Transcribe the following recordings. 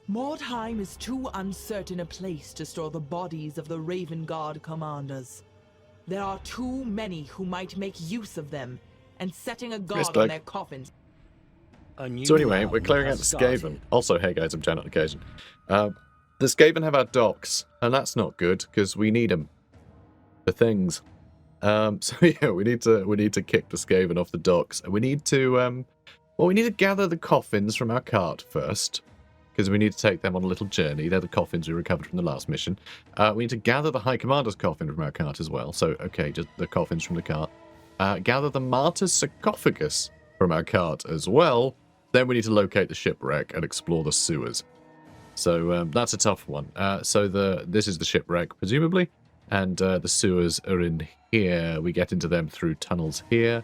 Mordheim is too uncertain a place to store the bodies of the Raven Guard commanders. There are too many who might make use of them, and setting a guard on their coffins. So anyway, we're clearing out the Skaven. Also, hey guys, I'm Jan on occasion. The Skaven have our docks, and that's not good because we need them. The things. So yeah, we need to kick the Skaven off the docks, and we need to we need to gather the coffins from our cart first, because we need to take them on a little journey. They're the coffins we recovered from the last mission. We need to gather the High Commander's coffin from our cart as well. So okay, just the coffins from the cart. Gather the Martyr's sarcophagus from our cart as well. Then we need to locate the shipwreck and explore the sewers. So that's a tough one. So this is the shipwreck, presumably. And the sewers are in here. We get into them through tunnels here.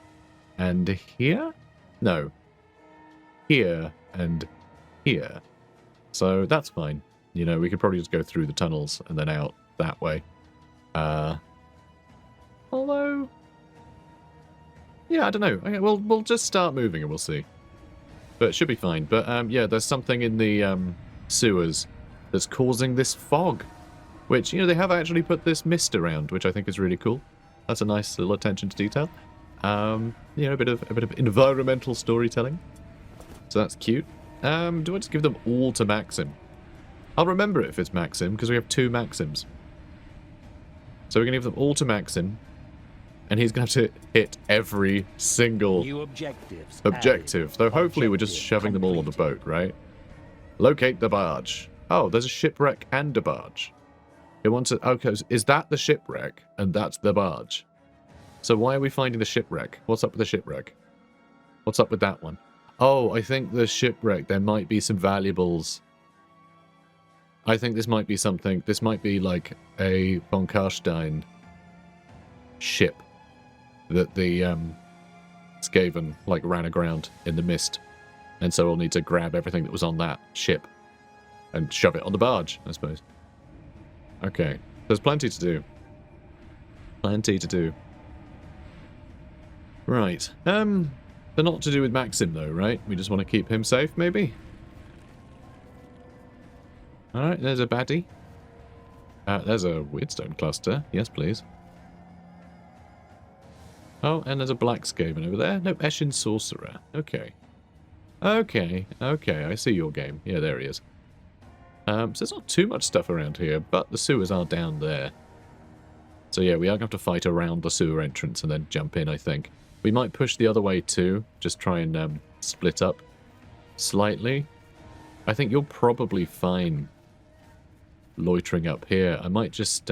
And here? No. Here and here. So that's fine. You know, we could probably just go through the tunnels and then out that way. Although... yeah, I don't know. Okay, we'll just start moving and we'll see. But it should be fine. But yeah, there's something in the sewers that's causing this fog. Which, you know, they have actually put this mist around, which I think is really cool. That's a nice little attention to detail. You know, a bit of environmental storytelling. So that's cute. Do I just give them all to Maxim? I'll remember it if it's Maxim, because we have 2 Maxims. So we're going to give them all to Maxim. And he's going to have to hit every single objective. Though hopefully we're just shoving them all on the boat, right? Locate the barge. Oh, there's a shipwreck and a barge. It wants to... okay, is that the shipwreck? And that's the barge. So why are we finding the shipwreck? What's up with the shipwreck? What's up with that one? Oh, I think the shipwreck, there might be some valuables. I think this might be something... this might be like a von Karstein ship that the Skaven like ran aground in the mist. And so we'll need to grab everything that was on that ship and shove it on the barge, I suppose. Okay, there's plenty to do. Plenty to do. Right. They're not to do with Maxim, though, right? We just want to keep him safe, maybe? Alright, there's a baddie. There's a Weirdstone cluster. Yes, please. Oh, and there's a Black Skaven over there. No, Eshin Sorcerer. Okay. Okay, I see your game. Yeah, there he is. So there's not too much stuff around here, but the sewers are down there. So yeah, we are going to have to fight around the sewer entrance and then jump in, I think. We might push the other way too, just try and split up slightly. I think you're probably fine loitering up here. I might just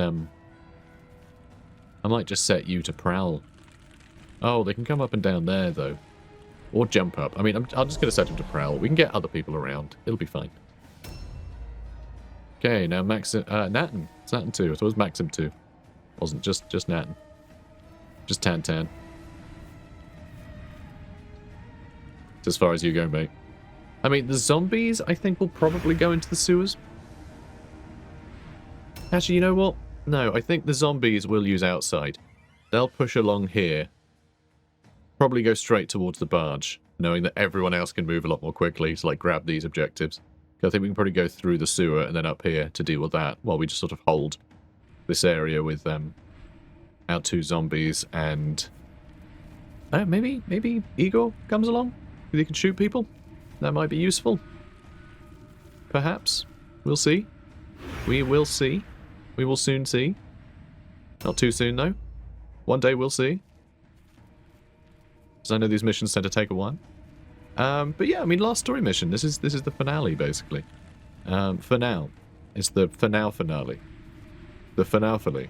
set you to prowl. Oh, they can come up and down there though. Or jump up. I mean, I'm just going to set him to prowl. We can get other people around. It'll be fine. Okay, now Maxim... Natten. It's Natten 2. I thought it was Maxim 2. Wasn't just Natten. Just Tan. It's as far as you go, mate. I mean, the zombies, I think, will probably go into the sewers. Actually, you know what? No, I think the zombies will use outside. They'll push along here. Probably go straight towards the barge, knowing that everyone else can move a lot more quickly to, like, grab these objectives. I think we can probably go through the sewer and then up here to deal with that, while we just sort of hold this area with our 2 zombies and... maybe Igor comes along? He can shoot people? That might be useful. Perhaps. We'll see. We will see. We will soon see. Not too soon, though. One day we'll see. Because I know these missions tend to take a while. But yeah, I mean, last story mission. This is the finale, basically. For now. It's the finale. The finale.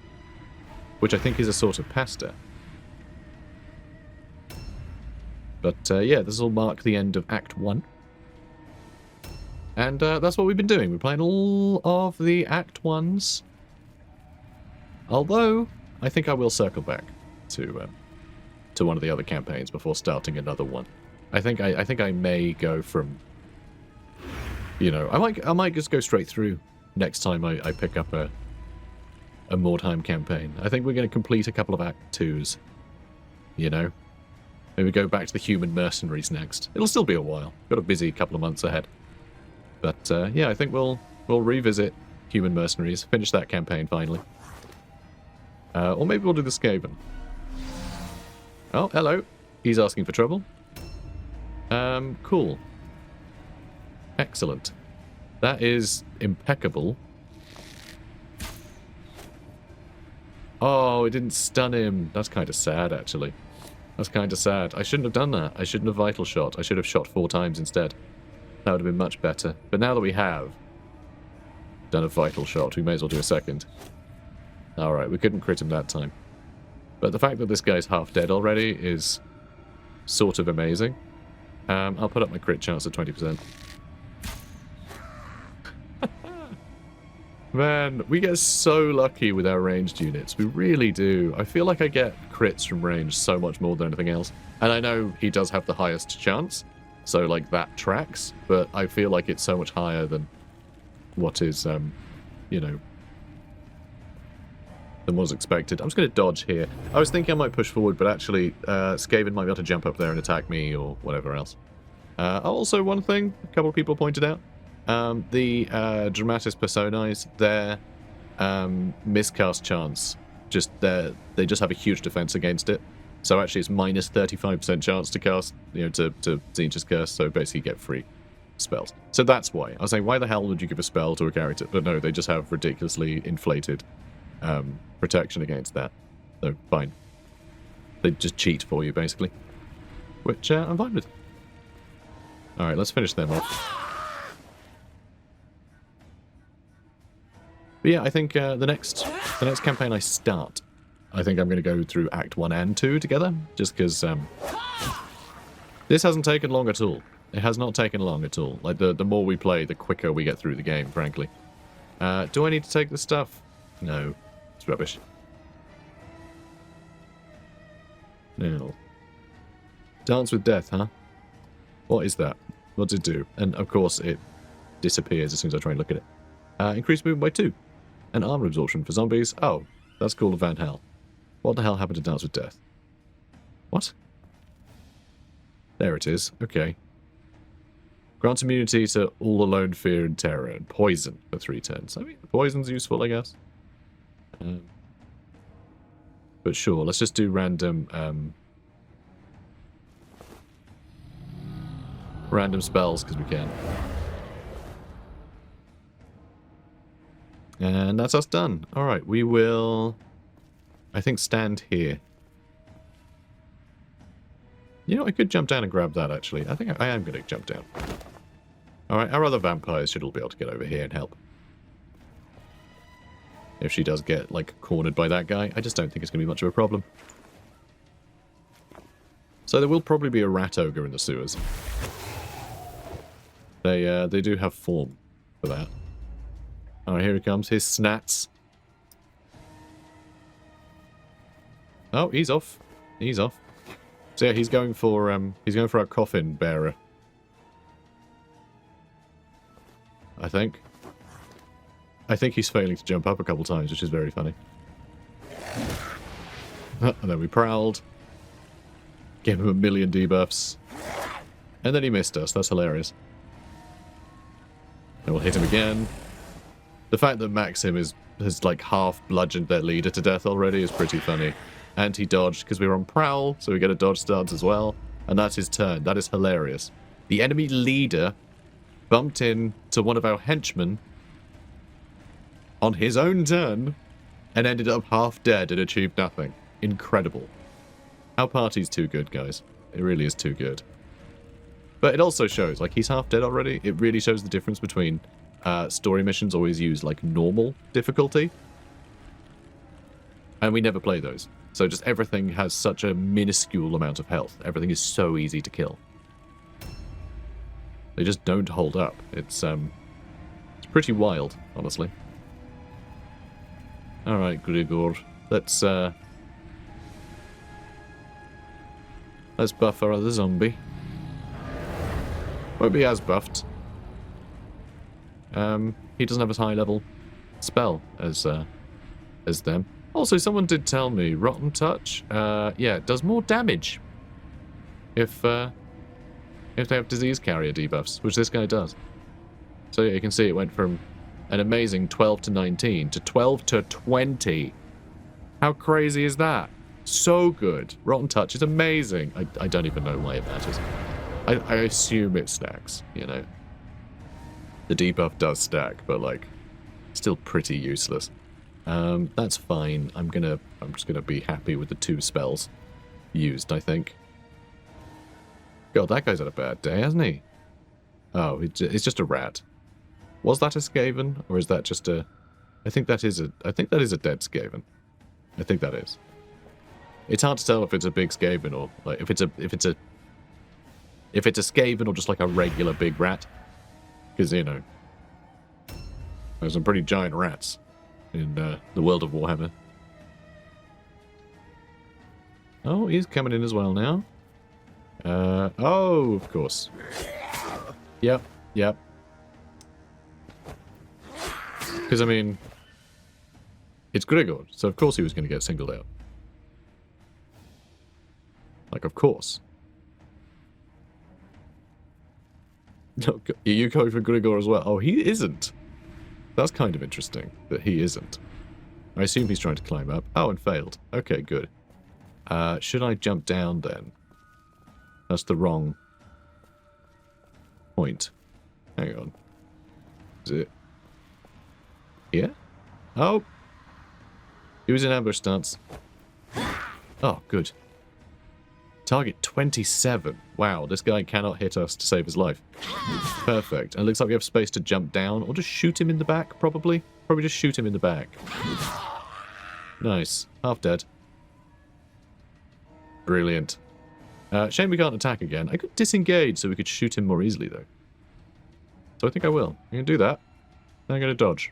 Which I think is a sort of pasta. But yeah, this will mark the end of Act 1. And that's what we've been doing. We're playing all of the Act 1s. Although, I think I will circle back to one of the other campaigns before starting another one. I think I may go from, you know, I might just go straight through next time I pick up a Mordheim campaign. I think we're going to complete a couple of Act 2s, you know. Maybe go back to the human mercenaries next. It'll still be a while. Got a busy couple of months ahead. But yeah, I think we'll revisit Human Mercenaries, finish that campaign finally. Or maybe we'll do the Skaven. Oh, hello. He's asking for trouble. Cool. Excellent. That is impeccable. Oh, it didn't stun him. That's kind of sad, actually. That's kind of sad. I shouldn't have done that. I shouldn't have vital shot. I should have shot 4 times instead. That would have been much better. But now that we have done a vital shot, we may as well do a second. Alright, we couldn't crit him that time. But the fact that this guy's half dead already is sort of amazing. I'll put up my crit chance at 20%. Man, we get so lucky with our ranged units. We really do. I feel like I get crits from range so much more than anything else. And I know he does have the highest chance, so like that tracks, but I feel like it's so much higher than what is, you know, than was expected. I'm just going to dodge here. I was thinking I might push forward, but actually Skaven might be able to jump up there and attack me or whatever else. Also, one thing a couple of people pointed out, the Dramatis Personae, their miscast chance, they just have a huge defense against it. So actually it's minus 35% chance to cast, you know, to Tzeentch's Curse, so basically get free spells. So that's why. I was saying, why the hell would you give a spell to a character? But no, they just have ridiculously inflated protection against that. So, fine. They just cheat for you, basically. Which I'm fine with. Alright, let's finish them off. But yeah, I think the next campaign I start, I think I'm going to go through Act 1 and 2 together, just because this hasn't taken long at all. It has not taken long at all. Like, the more we play, the quicker we get through the game, frankly. Do I need to take this stuff? No. It's rubbish. No. Dance with Death, huh? What is that? What does it do? And, of course, it disappears as soon as I try and look at it. Increased movement by 2. And armor absorption for zombies. Oh, that's called a Van Hell. What the hell happened to Dance with Death? What? There it is. Okay. Grants immunity to all alone fear and terror. And poison for 3 turns. I mean, poison's useful, I guess. But sure, let's just do random spells, because we can. And that's us done. Alright, we will, I think, stand here. You know, I could jump down and grab that, actually. I think I am going to jump down. Alright, our other vampires should all be able to get over here and help. If she does get, like, cornered by that guy, I just don't think it's going to be much of a problem. So there will probably be a rat ogre in the sewers. They do have form for that. Alright, here he comes. His snats. Oh, he's off. He's off. So yeah, he's going for our coffin bearer. I think he's failing to jump up a couple times, which is very funny. And then we prowled. Gave him a million debuffs. And then he missed us. That's hilarious. And we'll hit him again. The fact that Maxim has like half bludgeoned their leader to death already is pretty funny. And he dodged because we were on prowl, so we get a dodge stance as well. And that's his turn. That is hilarious. The enemy leader bumped in to one of our henchmen on his own turn and ended up half dead and achieved nothing. Incredible. Our party's too good, guys. It really is too good. But it also shows, like, he's half dead already. It really shows the difference between story missions always use, like, normal difficulty. And we never play those. So just everything has such a minuscule amount of health. Everything is so easy to kill. They just don't hold up. It's pretty wild, honestly. Alright, Grigor. Let's buff our other zombie. Won't be as buffed. He doesn't have a high level spell as them. Also, someone did tell me Rotten Touch, yeah, it does more damage if they have disease carrier debuffs, which this guy does. So yeah, you can see it went from an amazing 12 to 19 to 12 to 20. How crazy is that? So good. Rotten Touch is amazing. I don't even know why it matters. I assume it stacks, you know. The debuff does stack, but like, still pretty useless. That's fine. I'm just gonna be happy with the 2 spells used, I think. God, that guy's had a bad day, hasn't he? Oh, it's just a rat. Was that a Skaven, or is that just a? I think that is a dead Skaven. I think that is. It's hard to tell if it's a big Skaven or like if it's a Skaven or just like a regular big rat, because you know there's some pretty giant rats in the world of Warhammer. Oh, he's coming in as well now. Oh, of course. Yep. Because, I mean, it's Grigor, so of course he was going to get singled out. Like, of course. Are you going for Grigor as well? Oh, he isn't. That's kind of interesting, that he isn't. I assume he's trying to climb up. Oh, and failed. Okay, good. Should I jump down, then? That's the wrong point. Hang on. Is it here? Oh! He was in ambush stance. Oh, good. Target 27. Wow, this guy cannot hit us to save his life. Perfect. And it looks like we have space to jump down, or just shoot him in the back, probably. Probably just shoot him in the back. Nice. Half dead. Brilliant. Shame we can't attack again. I could disengage so we could shoot him more easily, though. So I think I will. I'm going to do that. Then I'm going to dodge.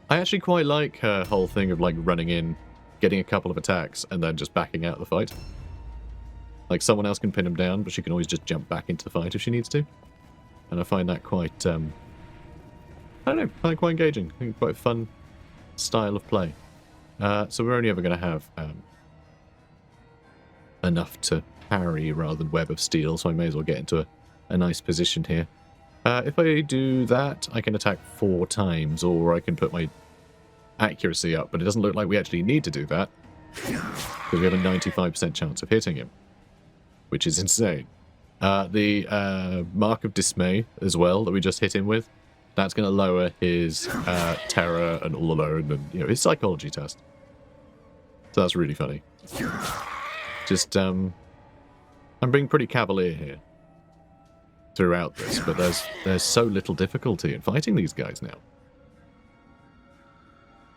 I actually quite like her whole thing of, like, running in, getting a couple of attacks, and then just backing out of the fight. Like, someone else can pin him down, but she can always just jump back into the fight if she needs to. And I find that quite, I don't know, I find it quite engaging. I think quite a fun style of play. So we're only ever going to have enough to parry rather than Web of Steel, so I may as well get into a nice position here. If I do that, I can attack 4 times, or I can put my accuracy up, but it doesn't look like we actually need to do that, because we have a 95% chance of hitting him, which is insane. The Mark of Dismay as well, that we just hit him with, that's going to lower his terror and all alone, and you know, his psychology test. So that's really funny. Just, I'm being pretty cavalier here throughout this, but there's so little difficulty in fighting these guys now.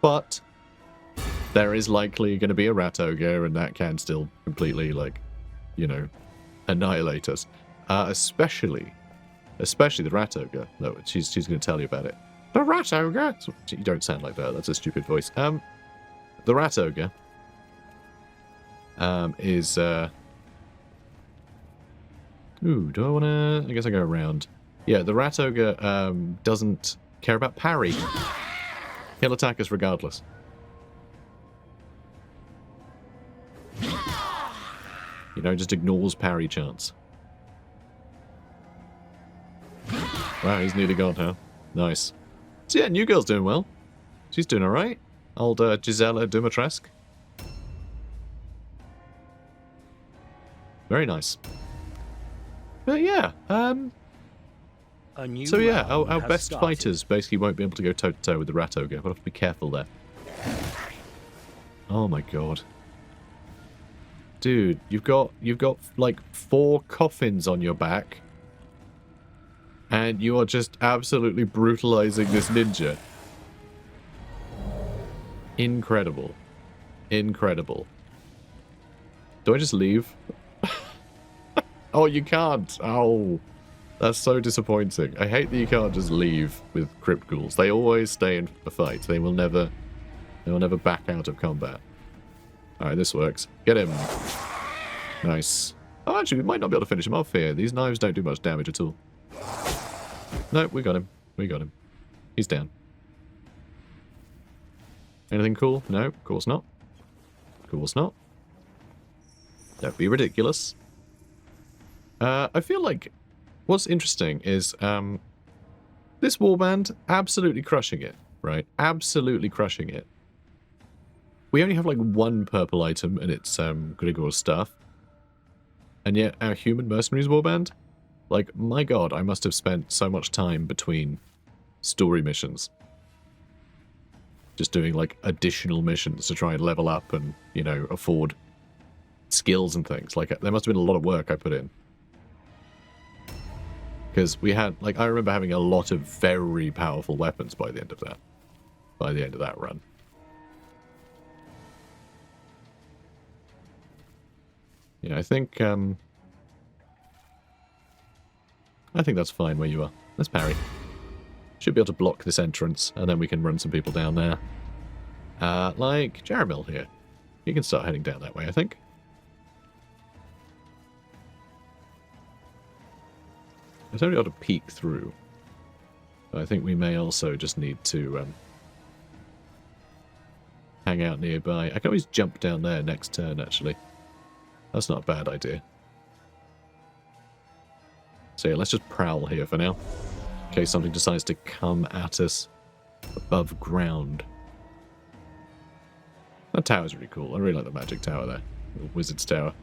But there is likely going to be a rat ogre, and that can still completely, like, you know, annihilate us. Especially the rat ogre. No, she's going to tell you about it. The rat ogre? You don't sound like that. That's a stupid voice. The rat ogre is ooh, do I want to? I guess I go around. Yeah, the rat ogre doesn't care about parry. He'll attack us regardless. You know, just ignores parry chance. Wow, he's nearly gone, huh? Nice. So yeah, new girl's doing well. She's doing alright. Old Gisela Dumitrescu. Very nice. But yeah, so yeah, our best fighters basically won't be able to go toe-to-toe with the rat ogre. We'll have to be careful there. Oh my god. Dude, you've got like 4 coffins on your back. And you are just absolutely brutalizing this ninja. Incredible. Incredible. Do I just leave? Oh, you can't. Oh, that's so disappointing. I hate that you can't just leave with crypt ghouls. They always stay in the fight. They will never back out of combat. All right, this works. Get him. Nice. Oh, actually, we might not be able to finish him off here. These knives don't do much damage at all. Nope, we got him. We got him. He's down. Anything cool? No, of course not. Of course not. Don't be ridiculous. I feel like what's interesting is this warband absolutely crushing it, right? Absolutely crushing it. We only have like one purple item, and it's Grigor's stuff. And yet our human mercenaries warband, like, my god, I must have spent so much time between story missions. Just doing, like, additional missions to try and level up and, you know, afford skills and things. Like, there must have been a lot of work I put in. Because we had, like, I remember having a lot of very powerful weapons by the end of that. By the end of that run. Yeah, I think that's fine where you are. Let's parry. Should be able to block this entrance, and then we can run some people down there. Like Jaramil here. You can start heading down that way, I think. It's only able to peek through. But I think we may also just need to hang out nearby. I can always jump down there next turn, actually. That's not a bad idea. So yeah, let's just prowl here for now. In case something decides to come at us above ground. That tower's really cool. I really like the magic tower there. The wizard's tower.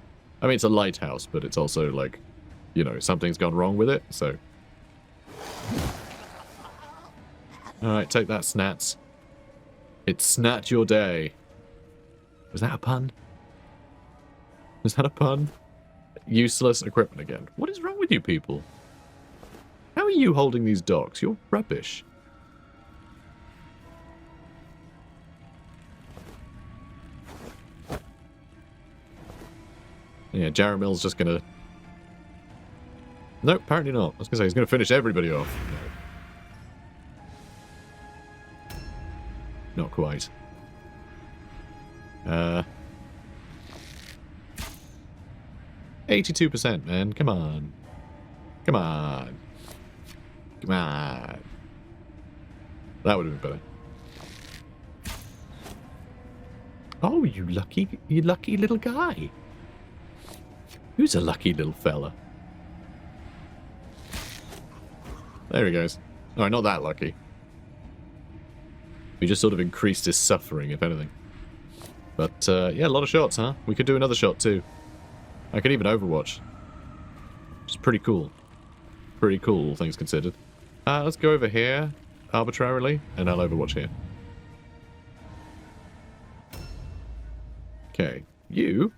I mean, it's a lighthouse, but it's also like, you know, something's gone wrong with it, so. Alright, take that, Snats. It snat your day. Was that a pun? Was that a pun? Useless equipment again. What is wrong with you people? How are you holding these docks? You're rubbish. Yeah, Jaramil's just gonna... Nope, apparently not. I was gonna say, he's gonna finish everybody off. No. Not quite. 82%, man. Come on. Come on. Come on. That would have been better. Oh, you lucky little guy. Who's a lucky little fella? There he goes. Alright, not that lucky. We just sort of increased his suffering, if anything. But, yeah, a lot of shots, huh? We could do another shot, too. I could even Overwatch. Which is pretty cool. Pretty cool, all things considered. Let's go over here, arbitrarily, and I'll Overwatch here. Okay. You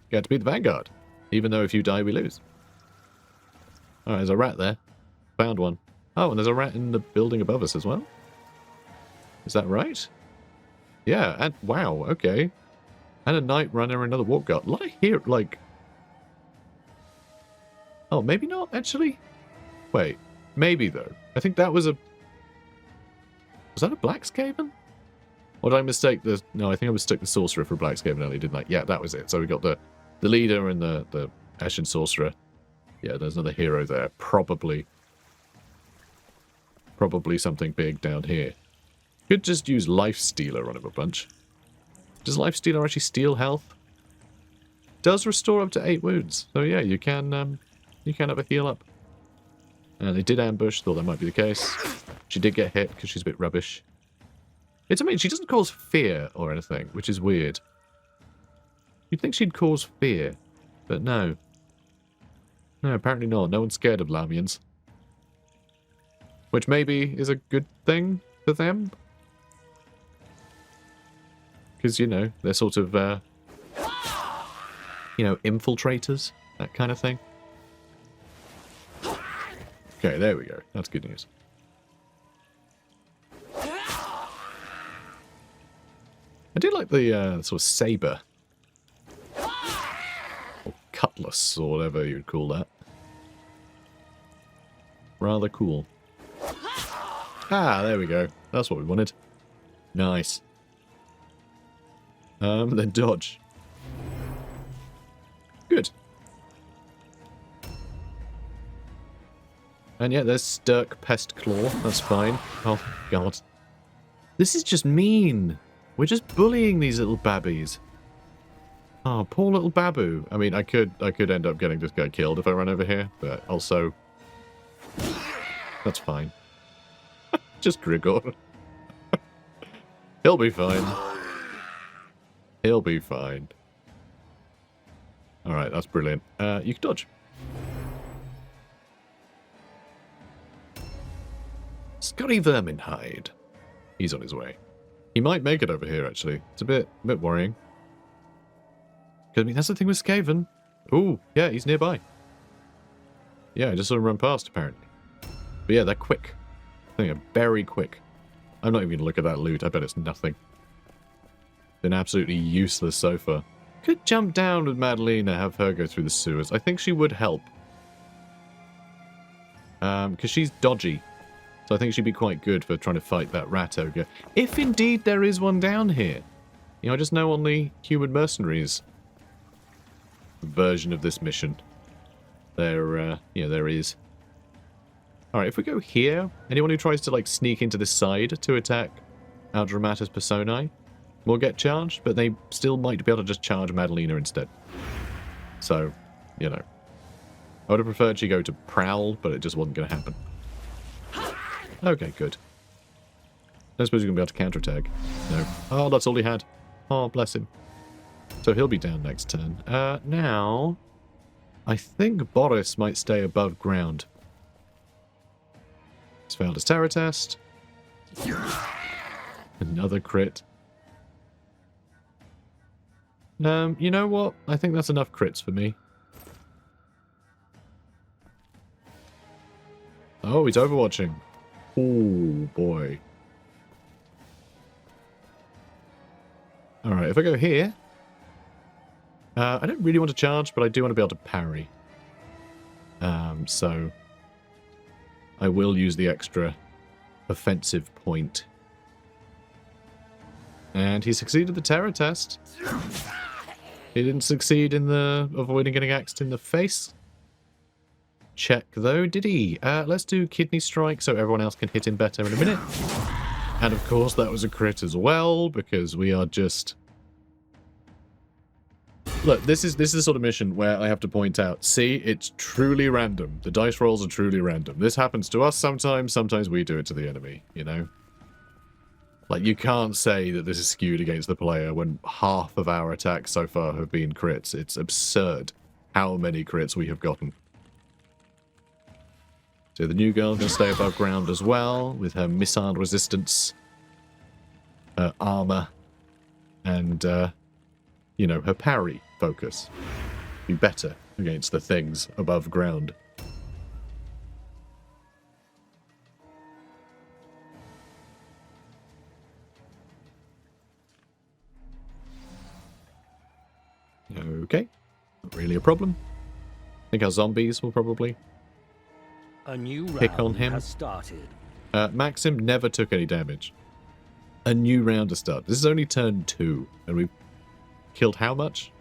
get to be the Vanguard. Even though if you die, we lose. Alright, there's a rat there. Found one. Oh, and there's a rat in the building above us as well. Is that right? Yeah, and wow, okay. And a Night Runner and another Warp Guard. A lot of here, like... Oh, maybe not, actually? Wait, maybe, though. I think that was a... Was that a Blackskaven? Or did I mistake the... No, I think I mistook the Sorcerer for Blackskaven earlier, didn't I? Yeah, that was it. So we got the leader and the Ashen Sorcerer. Yeah, there's another hero there. Probably something big down here. Could just use Life Stealer on him a bunch. Does Life Stealer actually steal health? Does restore up to 8 wounds. So yeah, you can have a heal up. They did ambush, thought that might be the case. She did get hit because she's a bit rubbish. It's amazing, she doesn't cause fear or anything, which is weird. You'd think she'd cause fear, but no. No, apparently not. No one's scared of Lamians. Which maybe is a good thing for them. Because, you know, they're sort of, you know, infiltrators. That kind of thing. Okay, there we go. That's good news. I do like the sort of saber. Or cutlass, or whatever you'd call that. Rather cool. Ah, there we go. That's what we wanted. Nice. Then dodge. Good. And yeah, there's Stirk Pest Claw. That's fine. Oh, God. This is just mean. We're just bullying these little babbies. Oh, poor little babu. I mean, I could end up getting this guy killed if I run over here, but also, That's fine. Just Grigor. He'll be fine. He'll be fine. Alright, that's brilliant. You can dodge. Scotty Verminhide. He's on his way. He might make it over here, actually. It's a bit worrying. I mean, that's the thing with Skaven. Ooh, yeah, he's nearby. Yeah, I just saw him run past, apparently. But yeah, they're quick. I think they're very quick. I'm not even going to look at that loot. I bet it's nothing. Been absolutely useless so far. Could jump down with Madalena, have her go through the sewers. I think she would help. Because she's dodgy. So I think she'd be quite good for trying to fight that rat ogre. If indeed there is one down here. You know, I just know on the human mercenaries version of this mission, there is. Alright, if we go here, anyone who tries to, like, sneak into this side to attack Aldramatis Personae will get charged, but they still might be able to just charge Madalena instead. So, you know. I would have preferred she go to Prowl, but it just wasn't going to happen. Okay, good. I suppose you're going to be able to counterattack. No. Oh, that's all he had. Oh, bless him. So he'll be down next turn. Now, I think Boris might stay above ground. He's failed his terror test. Another crit. You know what? I think that's enough crits for me. Oh, he's overwatching. Oh, boy. Alright, if I go here... I don't really want to charge, but I do want to be able to parry. So... I will use the extra offensive point. And he succeeded the terror test. He didn't succeed in the avoiding getting axed in the face. Check, though, did he? Let's do Kidney Strike so everyone else can hit him better in a minute. And, of course, that was a crit as well, because we are just... Look, this is the sort of mission where I have to point out, see, it's truly random. The dice rolls are truly random. This happens to us sometimes we do it to the enemy, you know? Like, you can't say that this is skewed against the player when half of our attacks so far have been crits. It's absurd how many crits we have gotten. So the new girl can stay above ground as well, with her missile resistance, her armor, and, you know, her parry focus. Be better against the things above ground. Okay, not really a problem. I think our zombies will probably A new pick on round him. has started. Maxim never took any damage. A new round to start. This is only turn 2, and we've killed how much?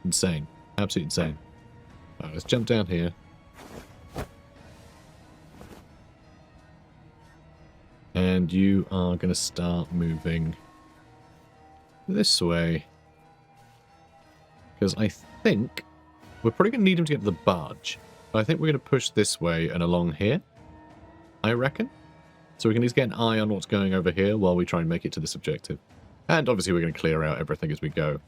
Insane. Absolutely insane. Alright, let's jump down here. And you are going to start moving this way. Because I think we're probably going to need him to get to the barge. But I think we're going to push this way and along here. I reckon. So we can at least get an eye on what's going over here while we try and make it to this objective. And obviously we're going to clear out everything as we go.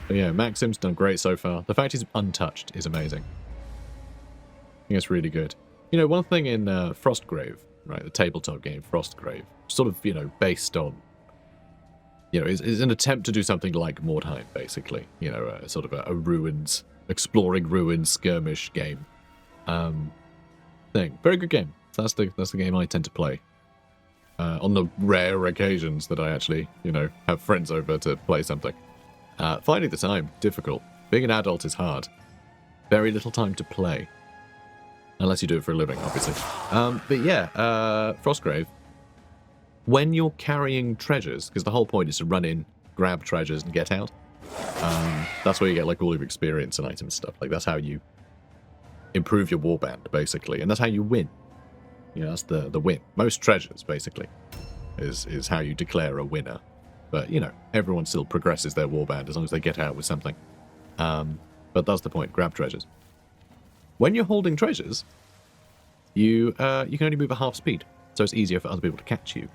But yeah, Maxim's done great so far. The fact he's untouched is amazing. I think it's really good. You know, one thing in Frostgrave, right, the tabletop game Frostgrave, sort of, you know, based on, you know, is an attempt to do something like Mordheim, basically. You know, sort of a ruins, exploring ruins skirmish game thing. Very good game. That's the game I tend to play. On the rare occasions that I actually, you know, have friends over to play something. Finding the time, difficult. Being an adult is hard. Very little time to play. Unless you do it for a living, obviously. But yeah, Frostgrave. When you're carrying treasures, because the whole point is to run in, grab treasures, and get out. That's where you get like all your experience and items and stuff. Like that's how you improve your warband, basically. And that's how you win. You know, that's the win. Most treasures, basically, is how you declare a winner. But, you know, everyone still progresses their warband as long as they get out with something. But that's the point. Grab treasures. when you're holding treasures, you can only move at half speed, so it's easier for other people to catch you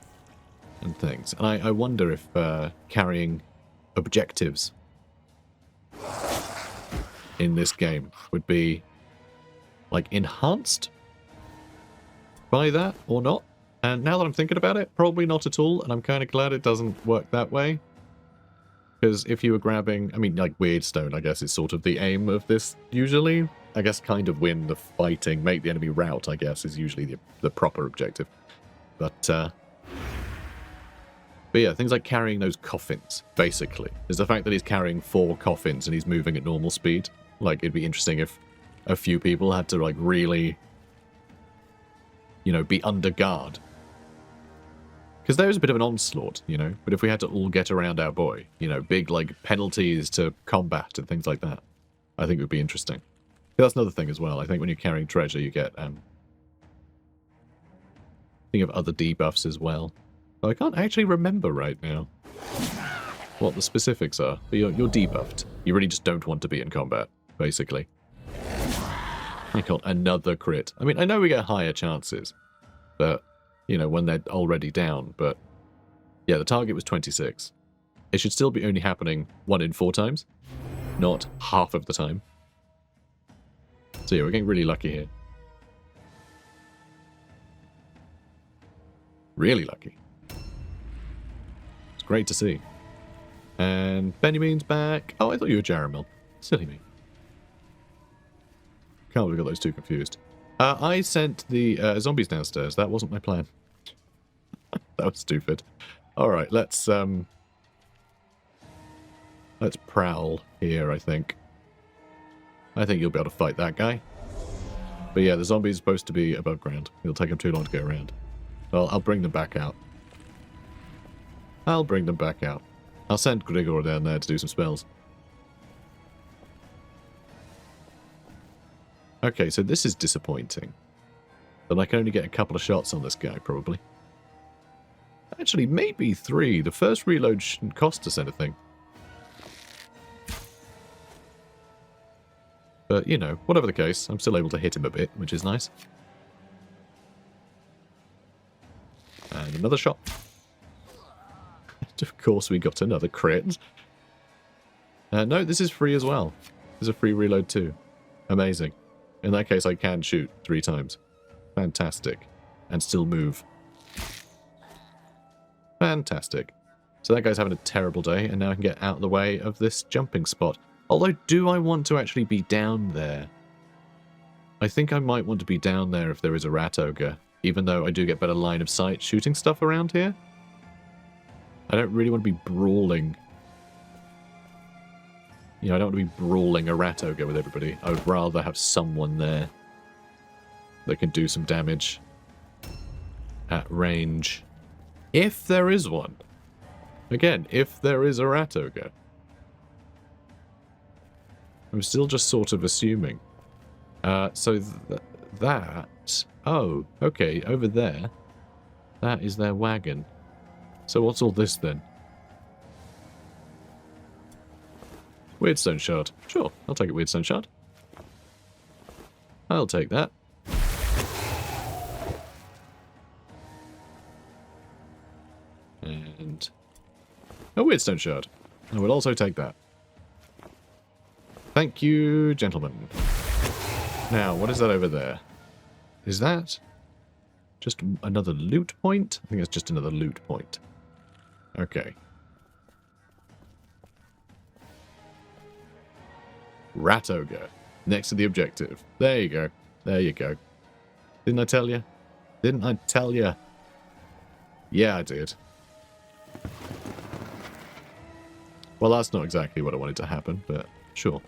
and things. And I wonder if carrying objectives in this game would be like enhanced by that or not. And now that I'm thinking about it, probably not at all, and I'm kind of glad it doesn't work that way. Because if you were grabbing, I mean, like Weird Stone, I guess is sort of the aim of this usually. I guess kind of win the fighting, make the enemy rout, I guess, is usually the proper objective. But yeah, things like carrying those coffins, basically, is the fact that he's carrying 4 coffins and he's moving at normal speed. Like, it'd be interesting if a few people had to, like, really, you know, be under guard. Because there is a bit of an onslaught, you know, but if we had to all get around our boy, you know, big, like, penalties to combat and things like that, I think it would be interesting. That's another thing as well. I think when you're carrying treasure, you get, think of other debuffs as well. I can't actually remember right now what the specifics are, but you're debuffed. You really just don't want to be in combat, basically. I got another crit. I mean, I know we get higher chances, but, you know, when they're already down, but yeah, the target was 26. It should still be only happening 1 in 4 times, not half of the time. So yeah, we're getting really lucky here. Really lucky. It's great to see. And Benjamin's back. Oh, I thought you were Jaramil. Silly me. Can't believe I got those two confused. I sent the zombies downstairs. That wasn't my plan. That was stupid. Alright, let's prowl here, I think. I think you'll be able to fight that guy. But yeah, the zombie's supposed to be above ground. It'll take him too long to go around. Well, I'll bring them back out. I'll bring them back out. I'll send Grigor down there to do some spells. Okay, so this is disappointing. But I can only get a couple of shots on this guy, probably. Actually, maybe 3. The first reload shouldn't cost us anything. But, you know, whatever the case, I'm still able to hit him a bit, which is nice. And another shot. Of course, we got another crit. No, this is free as well. There's a free reload too. Amazing. In that case, I can shoot 3 times. Fantastic. And still move. Fantastic. So that guy's having a terrible day, and now I can get out of the way of this jumping spot. Although, do I want to actually be down there? I think I might want to be down there if there is a rat ogre, even though I do get better line of sight shooting stuff around here. I don't really want to be brawling. You know, I don't want to be brawling a rat ogre with everybody. I would rather have someone there that can do some damage at range. If there is one. Again, if there is a rat ogre. I'm still just sort of assuming. So that... Oh, okay, over there. That is their wagon. So what's all this then? Weirdstone shard. Sure, I'll take a weirdstone shard. I'll take that. And a weirdstone shard. I will also take that. Thank you, gentlemen. Now, what is that over there? Is that just another loot point? I think it's just another loot point. Okay. Rat ogre. Next to the objective. There you go. There you go. Didn't I tell you? Didn't I tell you? Yeah, I did. Well, that's not exactly what I wanted to happen, but sure.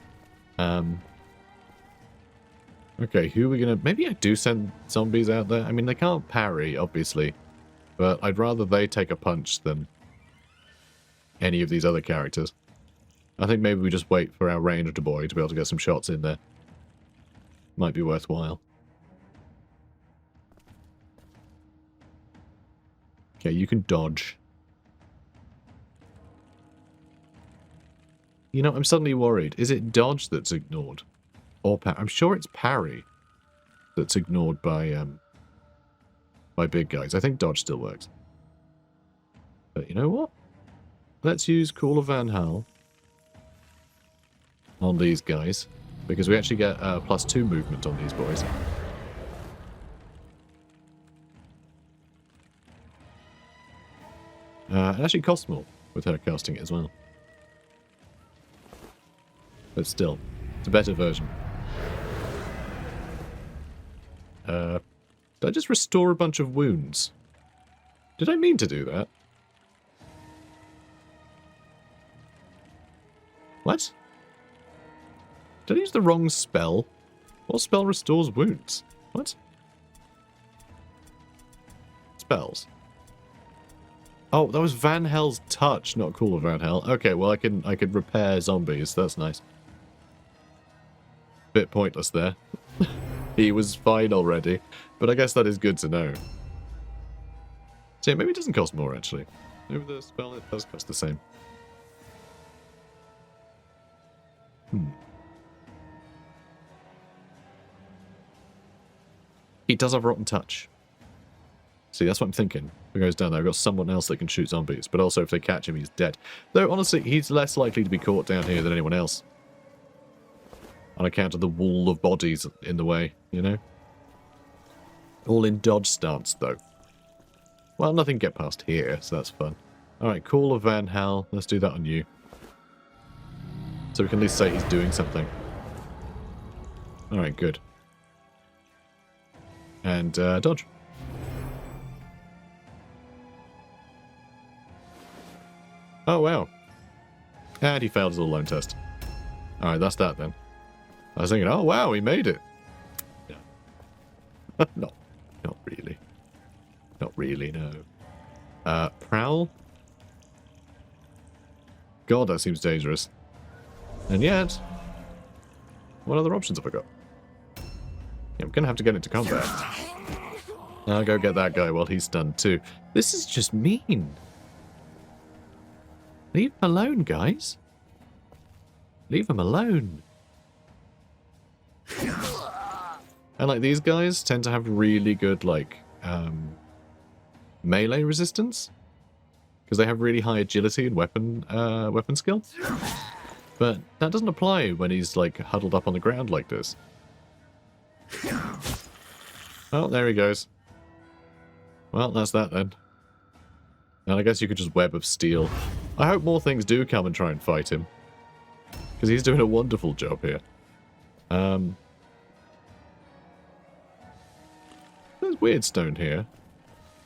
Okay, who are we gonna... Maybe I do send zombies out there. I mean, they can't parry, obviously. But I'd rather they take a punch than any of these other characters. I think maybe we just wait for our ranged boy to be able to get some shots in there. Might be worthwhile. Okay, you can dodge. You know, I'm suddenly worried. Is it dodge that's ignored? Or I'm sure it's parry that's ignored by big guys. I think dodge still works. But you know what? Let's use Call of Van Hal on these guys, because we actually get +2 movement on these boys. It actually costs more with her casting it as well. But still, it's a better version. Did I just restore a bunch of wounds? Did I mean to do that? What? Did I use the wrong spell? What spell restores wounds? What? Spells. Oh, that was Van Hel's touch, not Call of Van Hel. Okay, well I could repair zombies. That's nice. Bit pointless there. He was fine already, but I guess that is good to know. So yeah, maybe it doesn't cost more actually. Maybe the spell it does cost the same. He does have Rotten Touch. See, that's what I'm thinking. If he goes down there, I've got someone else that can shoot zombies, but also if they catch him, he's dead. Though, honestly, he's less likely to be caught down here than anyone else. On account of the wall of bodies in the way, you know? All in dodge stance, though. Well, nothing get past here, so that's fun. Alright, Call of Van Hal. Let's do that on you. So we can at least say he's doing something. Alright, good. And, dodge. Oh, wow. And he failed his little lone test. Alright, that's that then. I was thinking, oh, wow, he made it. Yeah. Not really. Not really, no. Prowl? God, that seems dangerous. And yet, what other options have I got? Yeah, I'm gonna have to get into combat. I'll go get that guy while he's stunned too. This is just mean. Leave him alone, guys. Leave him alone. And like these guys tend to have really good like melee resistance because they have really high agility and weapon skill. But that doesn't apply when he's like huddled up on the ground like this. Oh, there he goes. Well, that's that then. And I guess you could just web of steel. I hope more things do come and try and fight him. Because he's doing a wonderful job here. There's weird stone here.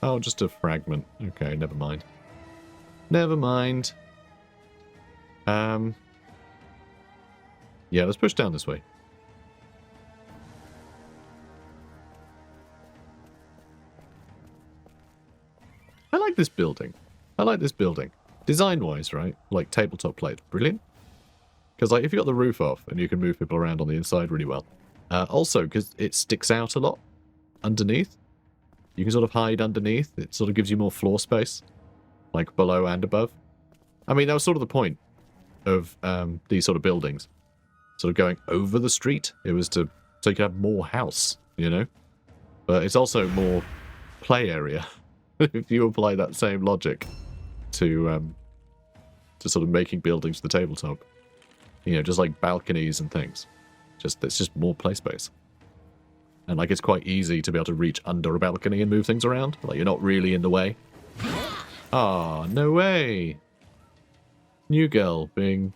Oh, just a fragment. Okay, never mind. Never mind. Yeah, let's push down this way. I like this building. I like this building. Design-wise, right? Like tabletop play. Brilliant. Because like, if you got the roof off and you can move people around on the inside really well. Also, because it sticks out a lot underneath. You can sort of hide underneath. It sort of gives you more floor space. Like below and above. I mean, that was sort of the point of these sort of buildings. Sort of going over the street. It was so you could have more house, you know? But it's also more play area. If you apply that same logic to sort of making buildings for the tabletop. You know, just like balconies and things. It's just more play space. And like it's quite easy to be able to reach under a balcony and move things around. Like you're not really in the way. Ah, no way. New girl being...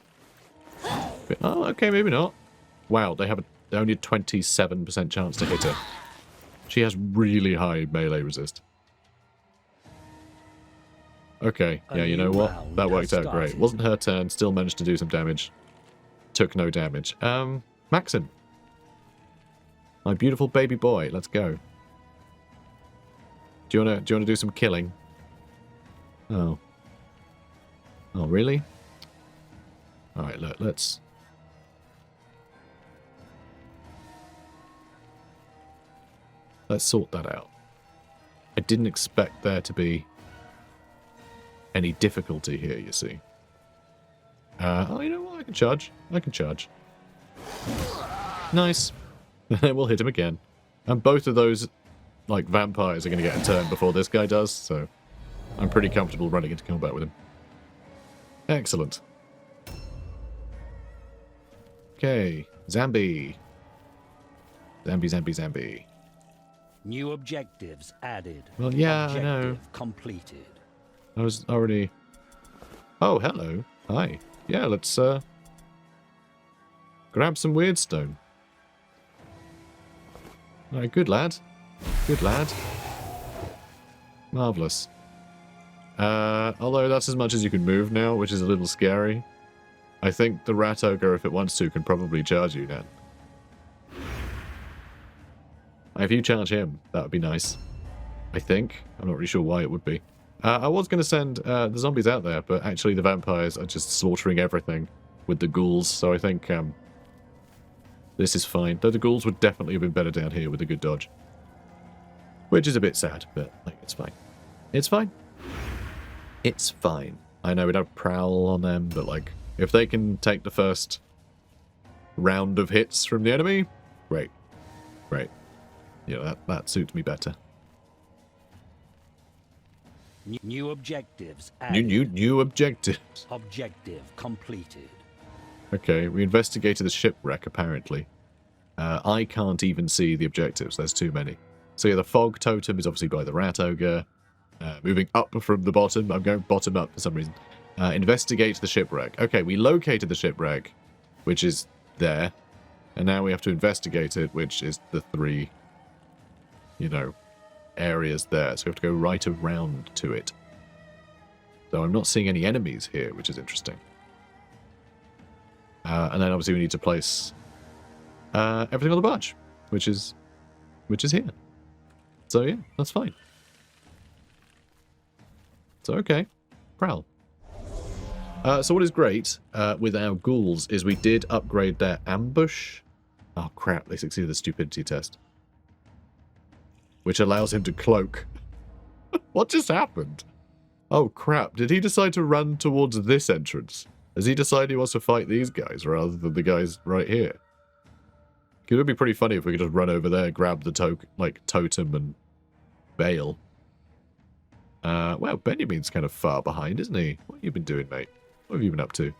Oh, okay, maybe not. Wow, they have only a 27% chance to hit her. She has really high melee resist. Okay, yeah, you know what? That worked out great. Wasn't her turn, still managed to do some damage. Took no damage. Maxim. My beautiful baby boy, let's go. Do you wanna do some killing? Oh. Oh, really? Alright, look, let's sort that out. I didn't expect there to be any difficulty here, you see. Oh, you know what? I can charge. I can charge. Nice. We'll hit him again. And both of those, like, vampires are going to get a turn before this guy does, so I'm pretty comfortable running into combat with him. Excellent. Okay, Zambi. Zambi. New objectives added. Well, yeah, Objective I know. completed. I was already... Oh, hello. Hi. Yeah, let's, grab some weird stone. Alright, good lad. Good lad. Marvellous. Although that's as much as you can move now, which is a little scary. I think the rat ogre, if it wants to, can probably charge you now. If you charge him, that would be nice. I think. I'm not really sure why it would be. I was going to send the zombies out there, but actually the vampires are just slaughtering everything with the ghouls, so I think this is fine. Though the ghouls would definitely have been better down here with a good dodge. Which is a bit sad, but like, it's fine. It's fine. It's fine. I know we don't prowl on them, but like, if they can take the first round of hits from the enemy, great. Great. You know, that suits me better. New objectives added. New objectives. Objective completed. Okay, we investigated the shipwreck, apparently. I can't even see the objectives. There's too many. So yeah, the fog totem is obviously by the rat ogre. Moving up from the bottom. I'm going bottom up for some reason. Investigate the shipwreck. Okay, we located the shipwreck, which is there. And now we have to investigate it, which is the 3, you know, areas there. So we have to go right around to it. So I'm not seeing any enemies here, which is interesting. And then obviously we need to place everything on the barge, which is here. So yeah, that's fine. So okay, prowl. So what is great with our ghouls is we did upgrade their ambush. Oh crap, they succeeded the stupidity test. Which allows him to cloak. What just happened? Oh crap, did he decide to run towards this entrance? Has he decided he wants to fight these guys rather than the guys right here? It would be pretty funny if we could just run over there, grab the totem and bail. Well, Benjamin's kind of far behind, isn't he? What have you been doing, mate? What have you been up to?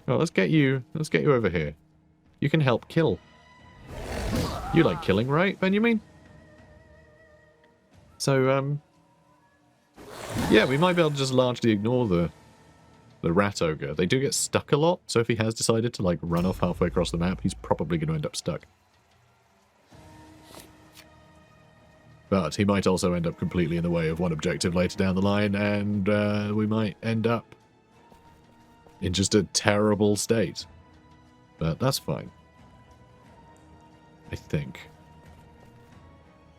Well, let's get you over here. You can help kill. You like killing, right, Benjamin? So, yeah, we might be able to just largely ignore the rat ogre. They do get stuck a lot, so if he has decided to, like, run off halfway across the map, he's probably going to end up stuck. But he might also end up completely in the way of one objective later down the line, and we might end up in just a terrible state. But that's fine. I think.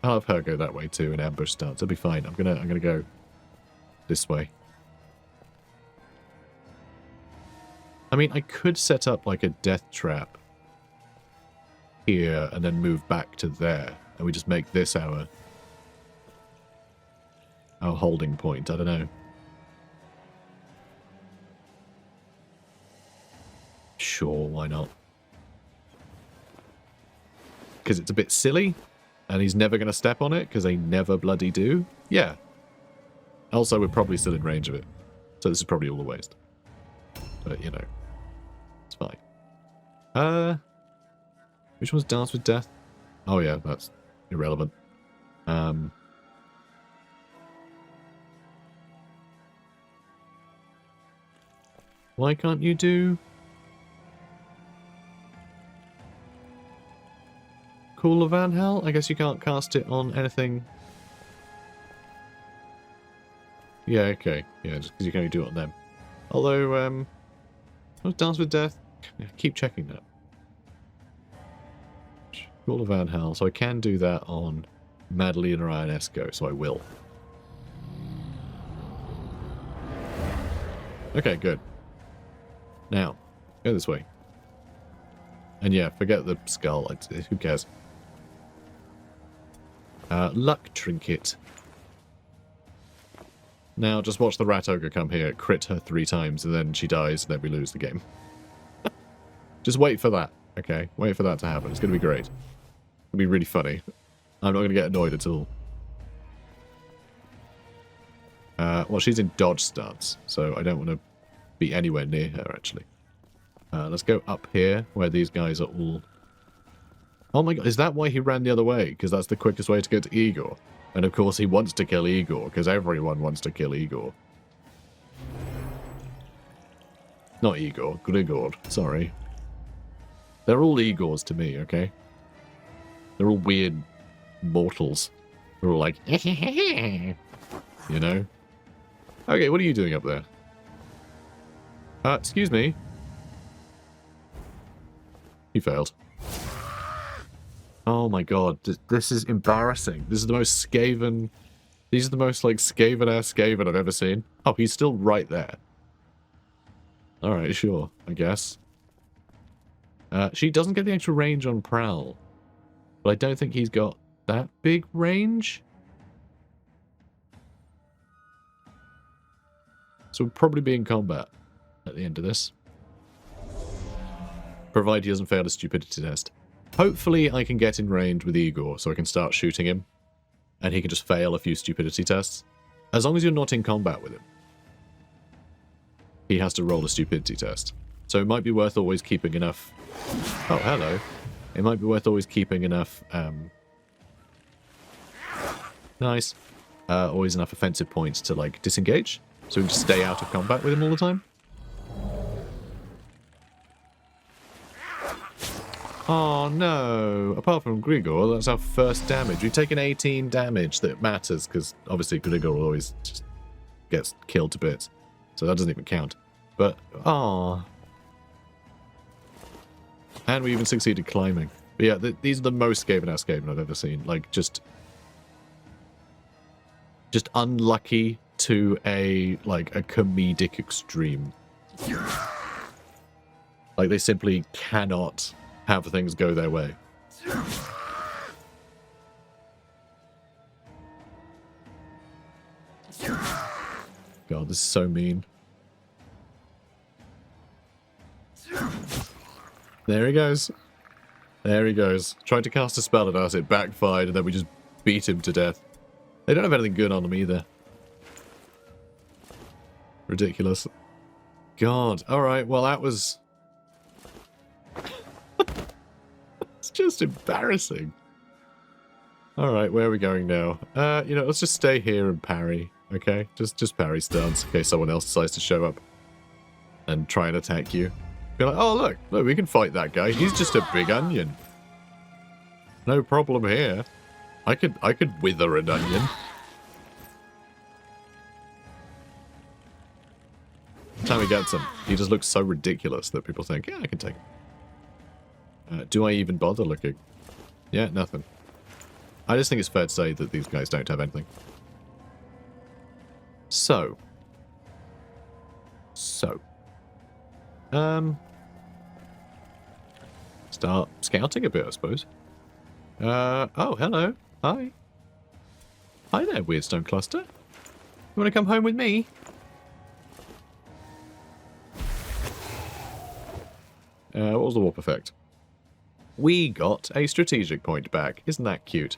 I'll have her go that way too, and ambush starts. It'll be fine. I'm gonna go this way. I mean, I could set up like a death trap here and then move back to there, and we just make this our holding point. I don't know. Sure, why not? Because it's a bit silly, and he's never going to step on it, because they never bloody do. Yeah. Also, we're probably still in range of it. So this is probably all a waste. But, you know. It's fine. Which one's Dance with Death? Oh yeah, that's irrelevant. Why can't you do... Call of Van Hell? I guess you can't cast it on anything. Yeah, okay. Yeah, just because you can only do it on them. Although, what's Dance with Death? Yeah, keep checking that. Call of Van Hell. So I can do that on Madeline or Ionesco, so I will. Okay, good. Now, go this way. And yeah, forget the skull. Who cares? Luck trinket. Now, just watch the rat ogre come here, crit her 3 times, and then she dies, and then we lose the game. Just wait for that, okay? Wait for that to happen. It's going to be great. It's going to be really funny. I'm not going to get annoyed at all. Well, she's in dodge stance, so I don't want to be anywhere near her, actually. Let's go up here, where these guys are all... Oh my god, is that why he ran the other way? Because that's the quickest way to get to Igor. And of course he wants to kill Igor, because everyone wants to kill Igor. Not Igor, Grigor, sorry. They're all Igors to me, okay? They're all weird mortals. They're all like, you know? Okay, what are you doing up there? Excuse me. He failed. Oh my god, this is embarrassing. This is the most Skaven... These are the most, like, Skaven-ass Skaven I've ever seen. Oh, he's still right there. Alright, sure, I guess. She doesn't get the extra range on Prowl. But I don't think he's got that big range. So we'll probably be in combat at the end of this. Provided he doesn't fail a stupidity test. Hopefully I can get in range with Igor so I can start shooting him. And he can just fail a few stupidity tests. As long as you're not in combat with him. He has to roll a stupidity test. So it might be worth always keeping enough... Oh, hello. It might be worth always keeping enough... Nice. Always enough offensive points to, like, disengage. So we can just stay out of combat with him all the time. Oh no! Apart from Grigor, that's our first damage. We've taken 18 damage that matters, because obviously Grigor always just gets killed to bits. So that doesn't even count. But, and we even succeeded climbing. But yeah, these are the most Skaven-ass Skaven I've ever seen. Like, just unlucky to a comedic extreme. Like, they simply cannot have things go their way. God, this is so mean. There he goes. There he goes. Tried to cast a spell at us, it backfired, and then we just beat him to death. They don't have anything good on them either. Ridiculous. God. Alright, well that was... It's just embarrassing. Alright, where are we going now? You know, let's just stay here and parry, okay? Just parry stance in case someone else decides to show up and try and attack you. Be like, oh look, we can fight that guy. He's just a big onion. No problem here. I could wither an onion. Time he gets him, he just looks so ridiculous that people think, yeah, I can take him. Do I even bother looking? Yeah, nothing. I just think it's fair to say that these guys don't have anything. So. Start scouting a bit, I suppose. Oh, hello. Hi. Hi there, Weirdstone Cluster. You want to come home with me? What was the warp effect? We got a strategic point back. Isn't that cute?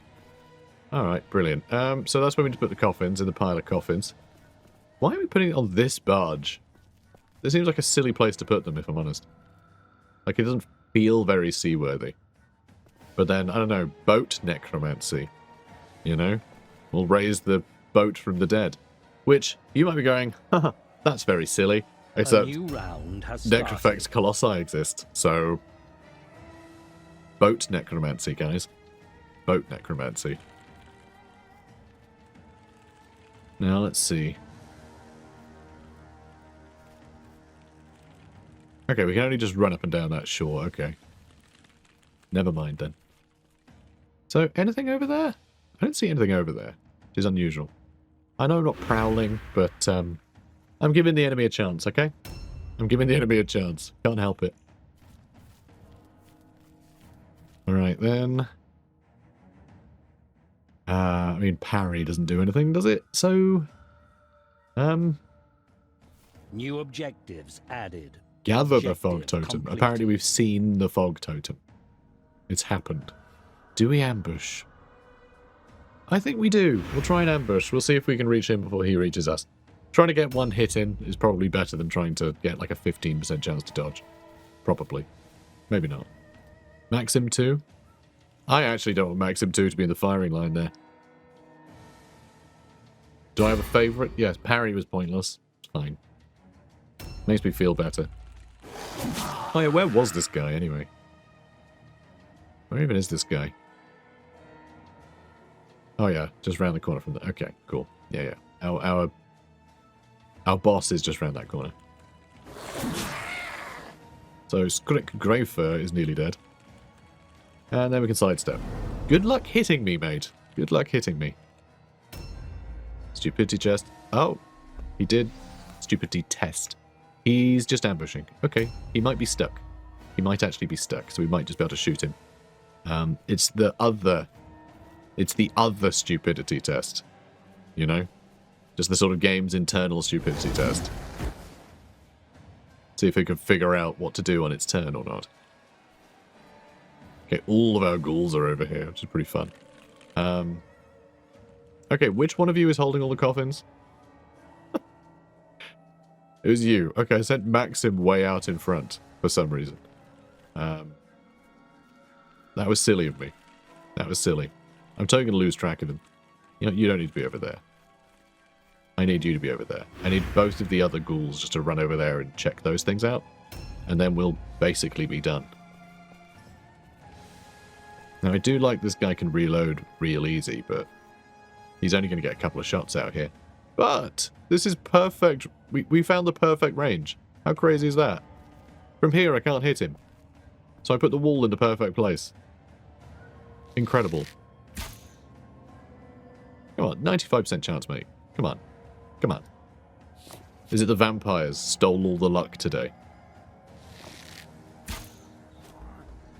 Alright, brilliant. So that's where we need to put the coffins in the pile of coffins. Why are we putting it on this barge? This seems like a silly place to put them, if I'm honest. Like, it doesn't feel very seaworthy. But then, I don't know, boat necromancy. You know? We'll raise the boat from the dead. Which, you might be going, haha, that's very silly. Except, Necrofex Colossi exist, so... Boat necromancy, guys. Boat necromancy. Now, let's see. Okay, we can only just run up and down that shore, okay. Never mind, then. So, anything over there? I don't see anything over there, which is unusual. I know I'm not prowling, but, I'm giving the enemy a chance, okay? I'm giving the enemy a chance. Can't help it. Alright, then. I mean, parry doesn't do anything, does it? So, New objectives added. Gather the fog Objective totem. completed. Apparently we've seen the fog totem. It's happened. Do we ambush? I think we do. We'll try and ambush. We'll see if we can reach him before he reaches us. Trying to get one hit in is probably better than trying to get like a 15% chance to dodge. Probably. Maybe not. Maxim 2? I actually don't want Maxim 2 to be in the firing line there. Do I have a favourite? Yes, parry was pointless. It's fine. Makes me feel better. Oh yeah, where was this guy anyway? Where even is this guy? Oh yeah, just round the corner from there. Okay, cool. Yeah, yeah. Our boss is just round that corner. So Skrik Greyfur is nearly dead. And then we can sidestep. Good luck hitting me, mate. Good luck hitting me. Stupidity chest. Oh, he did. Stupidity test. He's just ambushing. Okay, he might be stuck. He might actually be stuck, so we might just be able to shoot him. It's the other stupidity test. You know? Just the sort of game's internal stupidity test. See if it can figure out what to do on its turn or not. Okay, all of our ghouls are over here, which is pretty fun. Okay, which one of you is holding all the coffins? It was you. Okay, I sent Maxim way out in front for some reason. That was silly of me. That was silly. I'm totally going to lose track of him. You know, you don't need to be over there. I need you to be over there. I need both of the other ghouls just to run over there and check those things out. And then we'll basically be done. Now, I do like this guy can reload real easy, but he's only going to get a couple of shots out here. But this is perfect. We found the perfect range. How crazy is that? From here, I can't hit him. So I put the wall in the perfect place. Incredible. Come on, 95% chance, mate. Come on. Come on. Is it the vampires stole all the luck today?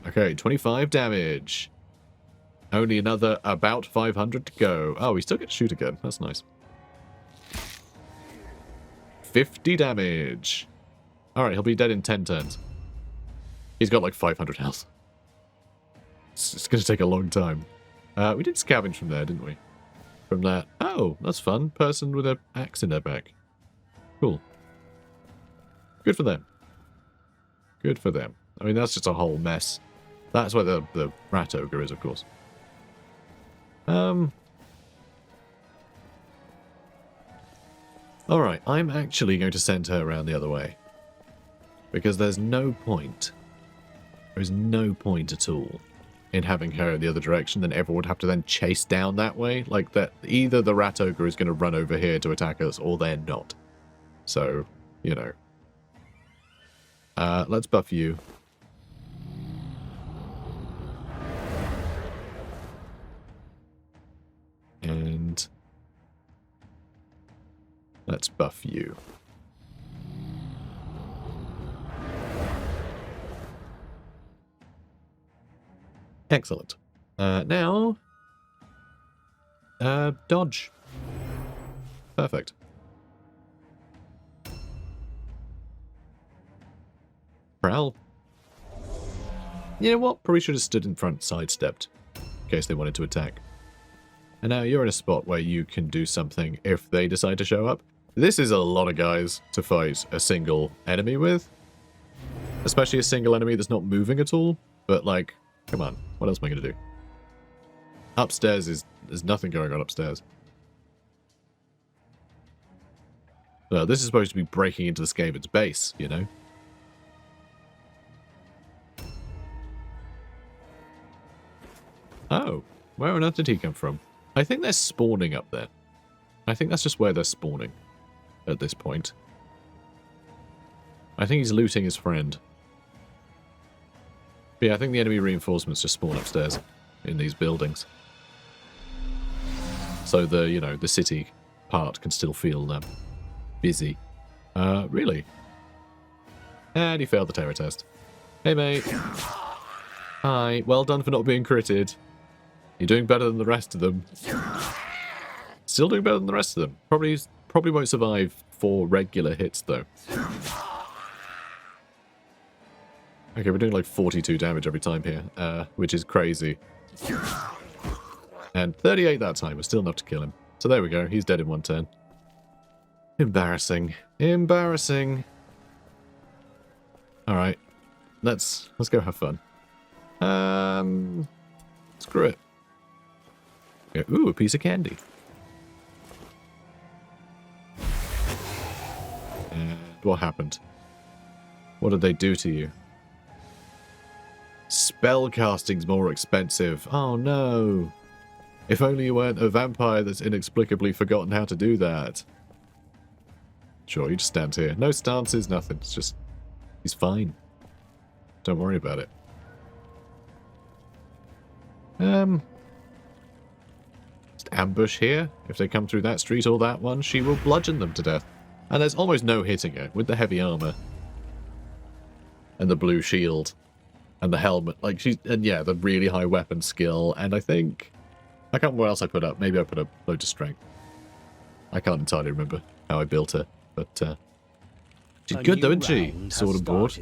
Okay, 25 damage. Only another about 500 to go. Oh, we still get to shoot again. That's nice. 50 damage. Alright, he'll be dead in 10 turns. He's got like 500 health. It's going to take a long time. We did scavenge from there, didn't we? From that. Oh, that's fun. Person with an axe in their back. Cool. Good for them. Good for them. I mean, that's just a whole mess. That's where the rat ogre is, of course. Alright, I'm actually going to send her around the other way. Because there's no point. There is no point at all in having her in the other direction. Then everyone would have to then chase down that way. Like, that either the rat ogre is going to run over here to attack us, or they're not. So, you know. Let's buff you. And let's buff you. Excellent. Now, dodge. Perfect. Prowl. You know what? Probably should have stood in front, sidestepped, in case they wanted to attack. And now you're in a spot where you can do something if they decide to show up. This is a lot of guys to fight a single enemy with. Especially a single enemy that's not moving at all. But, like, come on. What else am I going to do? Upstairs there's nothing going on upstairs. Well, this is supposed to be breaking into the Skaven's base, you know? Oh, where on earth did he come from? I think they're spawning up there. I think that's just where they're spawning at this point. I think he's looting his friend. But yeah, I think the enemy reinforcements just spawn upstairs in these buildings. So the, you know, the city part can still feel busy. Really? And he failed the terror test. Hey, mate. Hi. Well done for not being critted. You're doing better than the rest of them. Still doing better than the rest of them. Probably won't survive 4 regular hits, though. Okay, we're doing like 42 damage every time here, which is crazy. And 38 that time was still enough to kill him. So there we go, he's dead in one turn. Embarrassing. Embarrassing. Alright. Let's go have fun. Screw it. Yeah, ooh, a piece of candy. And what happened? What did they do to you? Spellcasting's more expensive. Oh no. If only you weren't a vampire that's inexplicably forgotten how to do that. Sure, he just stands here. No stances, nothing. It's just... he's fine. Don't worry about it. Just ambush here. If they come through that street or that one, she will bludgeon them to death. And there's almost no hitting her with the heavy armor. And the blue shield. And the helmet. Like, and yeah, the really high weapon skill. And I think... I can't remember what else I put up. Maybe I put up loads of strength. I can't entirely remember how I built her. But, she's good though, isn't she? Sword and board.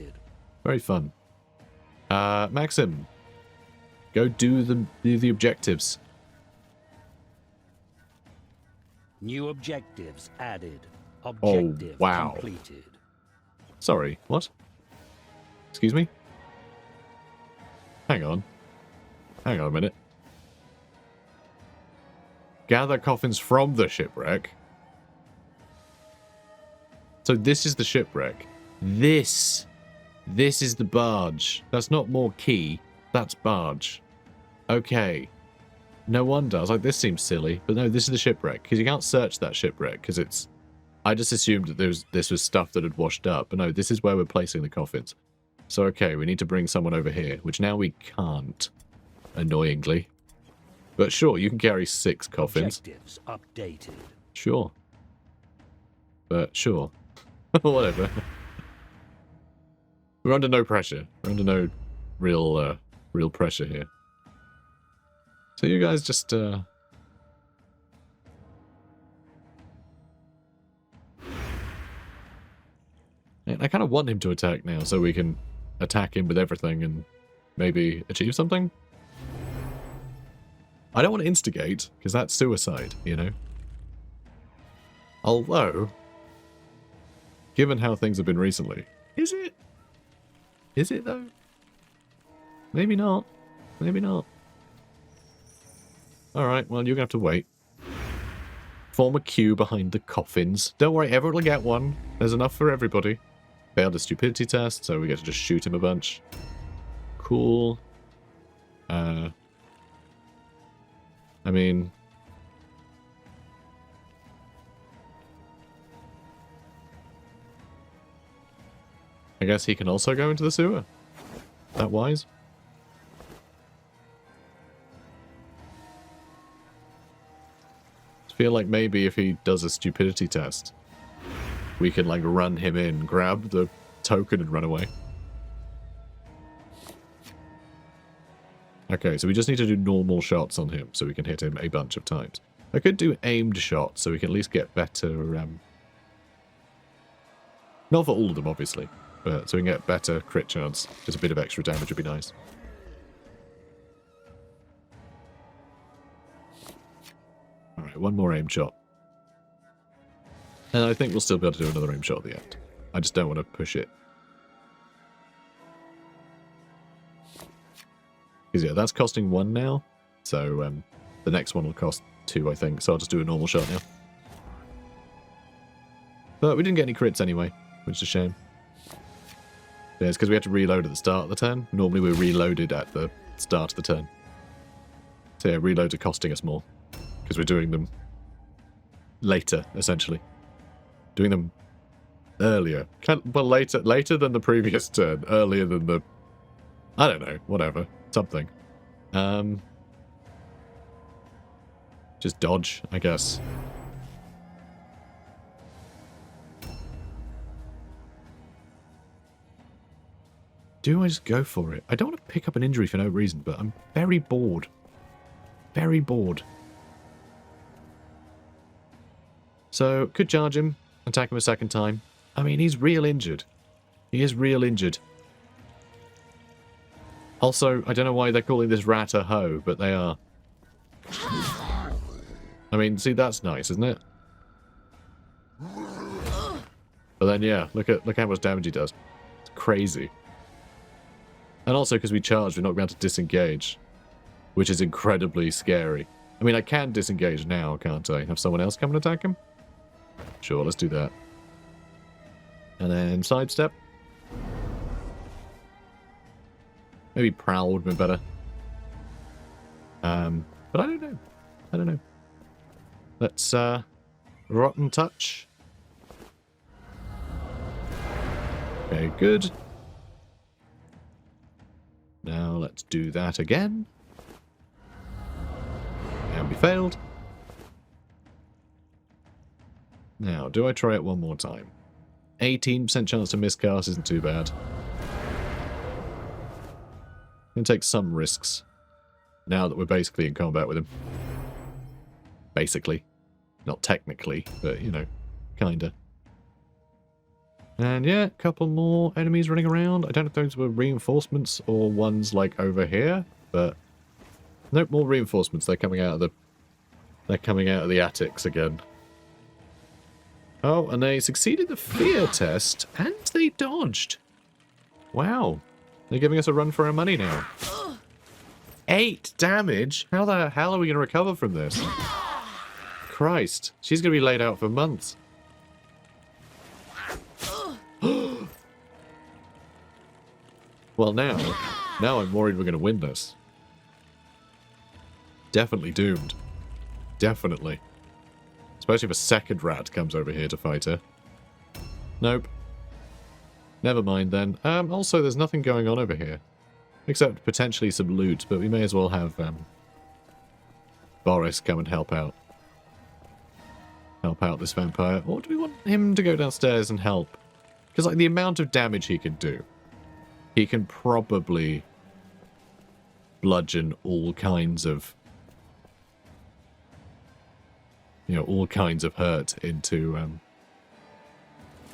Very fun. Maxim. Go do the objectives. New objectives added. Objective wow. completed. Sorry, what? Excuse me? Hang on. Hang on a minute. Gather coffins from the shipwreck. So this is the shipwreck. This is the barge. That's not more key. That's barge. Okay. No wonder. I was like, this seems silly. But no, this is the shipwreck. Because you can't search that shipwreck. Because it's... I just assumed that this was stuff that had washed up. But no, this is where we're placing the coffins. So, okay, we need to bring someone over here. Which now we can't. Annoyingly. But sure, you can carry 6 coffins. Objectives updated. Sure. But sure. Whatever. We're under no pressure. We're under no real pressure here. So you guys just I kind of want him to attack now so we can attack him with everything and maybe achieve something. I don't want to instigate, because that's suicide, you know? Although, given how things have been recently, is it? Is it, though? Maybe not. Maybe not. Alright, well, you're going to have to wait. Form a queue behind the coffins. Don't worry, everyone will get one. There's enough for everybody. Failed a stupidity test, so we get to just shoot him a bunch. Cool. I mean... I guess he can also go into the sewer. That wise? I feel like maybe if he does a stupidity test, we can like run him in, grab the token and run away. Okay, so we just need to do normal shots on him so we can hit him a bunch of times. I could do aimed shots so we can at least get better... not for all of them, obviously, but so we can get better crit chance. Just a bit of extra damage would be nice. Alright, one more aim shot. And I think we'll still be able to do another aim shot at the end. I just don't want to push it. Because yeah, that's costing 1 now. So the next one will cost 2, I think. So I'll just do a normal shot now. But we didn't get any crits anyway, which is a shame. Yeah, it's because we had to reload at the start of the turn. Normally we're reloaded at the start of the turn. So yeah, reloads are costing us more. Because we're doing them later, essentially. Doing them earlier. Well, later than the previous turn. Earlier than the... I don't know, whatever. Something. Just dodge, I guess. Do I just go for it? I don't want to pick up an injury for no reason, but I'm very bored. Very bored. So, could charge him, attack him a second time. I mean, he's real injured. He is real injured. Also, I don't know why they're calling this rat a hoe, but they are. I mean, see, that's nice, isn't it? But then, yeah, look how much damage he does. It's crazy. And also, because we charged, we're not going to disengage, which is incredibly scary. I mean, I can disengage now, can't I? Have someone else come and attack him? Sure, let's do that. And then sidestep. Maybe prowl would be better. But I don't know. I don't know. Let's, rotten touch. Okay, good. Now let's do that again. And we failed. Now, do I try it one more time? 18% chance to miscast isn't too bad. Gonna take some risks. Now that we're basically in combat with him. Basically. Not technically, but, you know, kinda. And yeah, a couple more enemies running around. I don't know if those were reinforcements or ones like over here, but nope, more reinforcements. They're coming out of the attics again. Oh, and they succeeded the fear test, and they dodged. Wow. They're giving us a run for our money now. 8 damage? How the hell are we going to recover from this? Christ. She's going to be laid out for months. Well, now I'm worried we're going to win this. Definitely doomed. Definitely. Especially if a second rat comes over here to fight her. Nope. Never mind then. Also, there's nothing going on over here. Except potentially some loot, but we may as well have Boris come and help out. Help out this vampire. Or do we want him to go downstairs and help? Because like the amount of damage he can do, he can probably bludgeon all kinds of, you know, all kinds of hurt into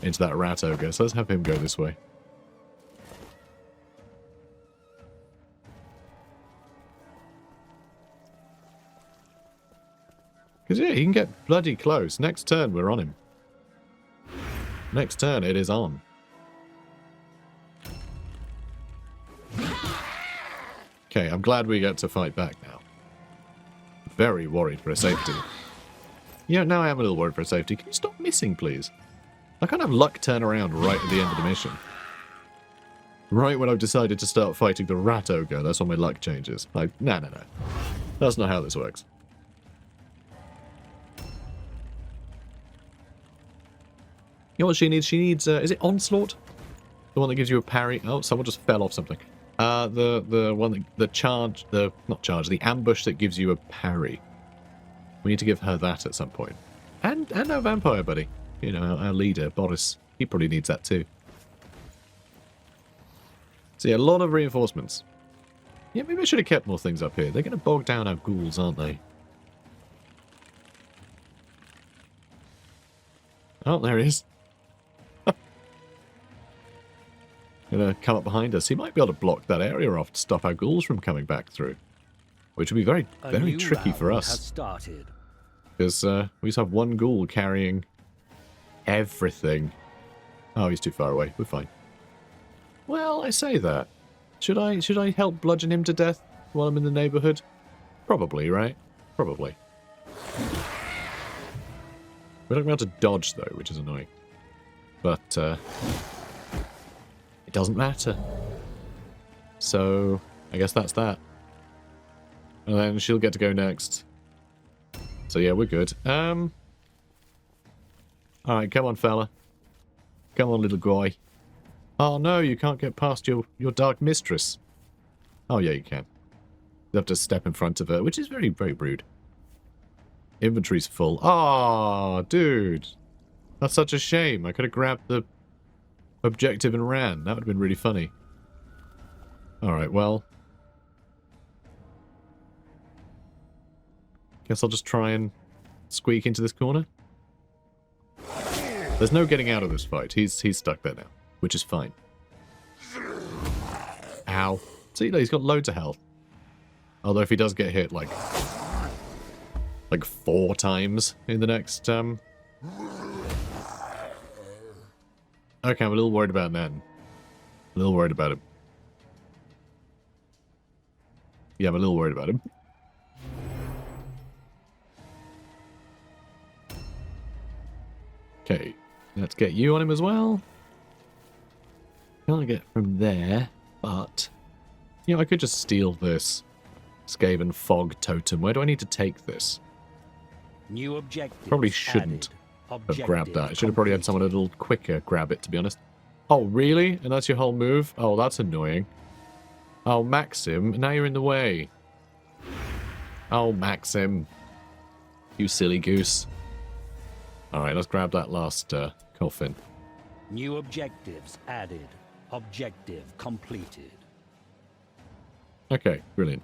that rat ogre. So let's have him go this way. Because yeah, he can get bloody close. Next turn, we're on him. Next turn, it is on. Okay, I'm glad we get to fight back now. Very worried for his safety. Yeah, now I am a little worried for his safety. Can you stop missing, please? I can't have luck turn around right at the end of the mission. Right when I've decided to start fighting the rat ogre, that's when my luck changes. Like, no. That's not how this works. You know what she needs? She needs, is it Onslaught? The one that gives you a parry? Oh, someone just fell off something. The one that, the ambush that gives you a parry. We need to give her that at some point. And our vampire buddy. You know, our leader, Boris. He probably needs that too. So yeah, a lot of reinforcements. Yeah, maybe I should have kept more things up here. They're going to bog down our ghouls, aren't they? Oh, there he is. Gonna come up behind us. He might be able to block that area off to stop our ghouls from coming back through. Which would be very, very tricky for us. Because we just have one ghoul carrying everything. Oh, he's too far away. We're fine. Well, I say that. Should I help bludgeon him to death while I'm in the neighborhood? Probably, right? Probably. We're not going to dodge, though, which is annoying. But, it doesn't matter. So, I guess that's that. And then she'll get to go next. So, yeah, we're good. Alright, come on, fella. Come on, little guy. Oh, no, you can't get past your dark mistress. Oh, yeah, you can. You have to step in front of her, which is very, very rude. Inventory's full. Oh, dude. That's such a shame. I could have grabbed the objective and ran. That would have been really funny. Alright, well. Guess I'll just try and squeak into this corner. There's no getting out of this fight. He's stuck there now, which is fine. Ow. See, he's got loads of health. Although if he does get hit, like 4 times in the next, Okay, I'm a little worried about Nen. A little worried about him. Yeah, I'm a little worried about him. Okay, let's get you on him as well. Can't get from there, but... You know, I could just steal this Skaven Fog Totem. Where do I need to take this? New objective. Probably shouldn't have grabbed that. I should have probably had someone a little quicker grab it, to be honest. Oh, really? And that's your whole move? Oh, that's annoying. Oh, Maxim, now you're in the way. Oh, Maxim. You silly goose. Alright, let's grab that last coffin. New objectives added. Objective completed. Okay, brilliant.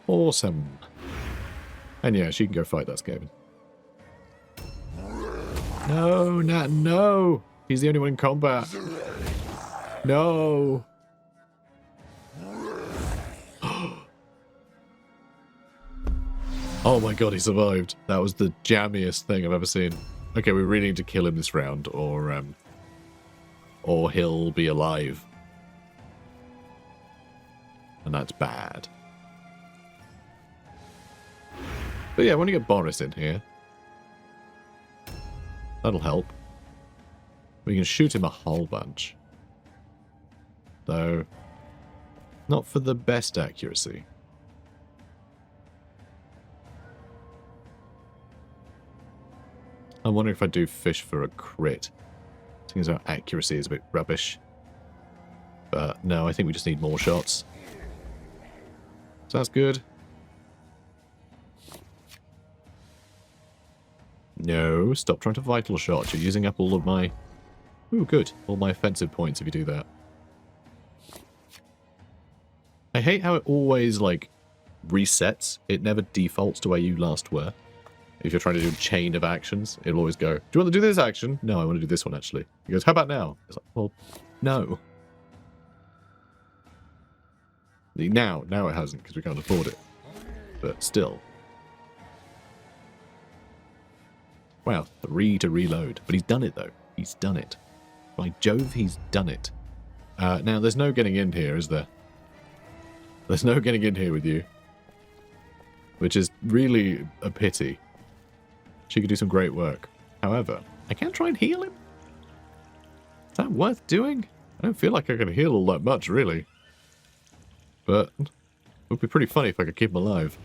Awesome. And yeah, she can go fight that Skaven. No, Nat, no! He's the only one in combat. No! Oh my god, he survived. That was the jammiest thing I've ever seen. Okay, we really need to kill him this round, or he'll be alive. And that's bad. But yeah, when you get Boris in here, that'll help. We can shoot him a whole bunch. Though, not for the best accuracy. I'm wondering if I do fish for a crit. Seems our accuracy is a bit rubbish. But no, I think we just need more shots. Sounds good. No, stop trying to vital shot. You're using up all of my... Ooh, good. All my offensive points if you do that. I hate how it always, like, resets. It never defaults to where you last were. If you're trying to do a chain of actions, it'll always go, do you want to do this action? No, I want to do this one, actually. He goes, how about now? It's like, well, no. Now it hasn't, because we can't afford it. But still. Wow, 3 to reload. But he's done it, though. He's done it. By Jove, he's done it. Now, there's no getting in here, is there? There's no getting in here with you. Which is really a pity. She could do some great work. However, I can try and heal him. Is that worth doing? I don't feel like I can heal all that much, really. But it would be pretty funny if I could keep him alive.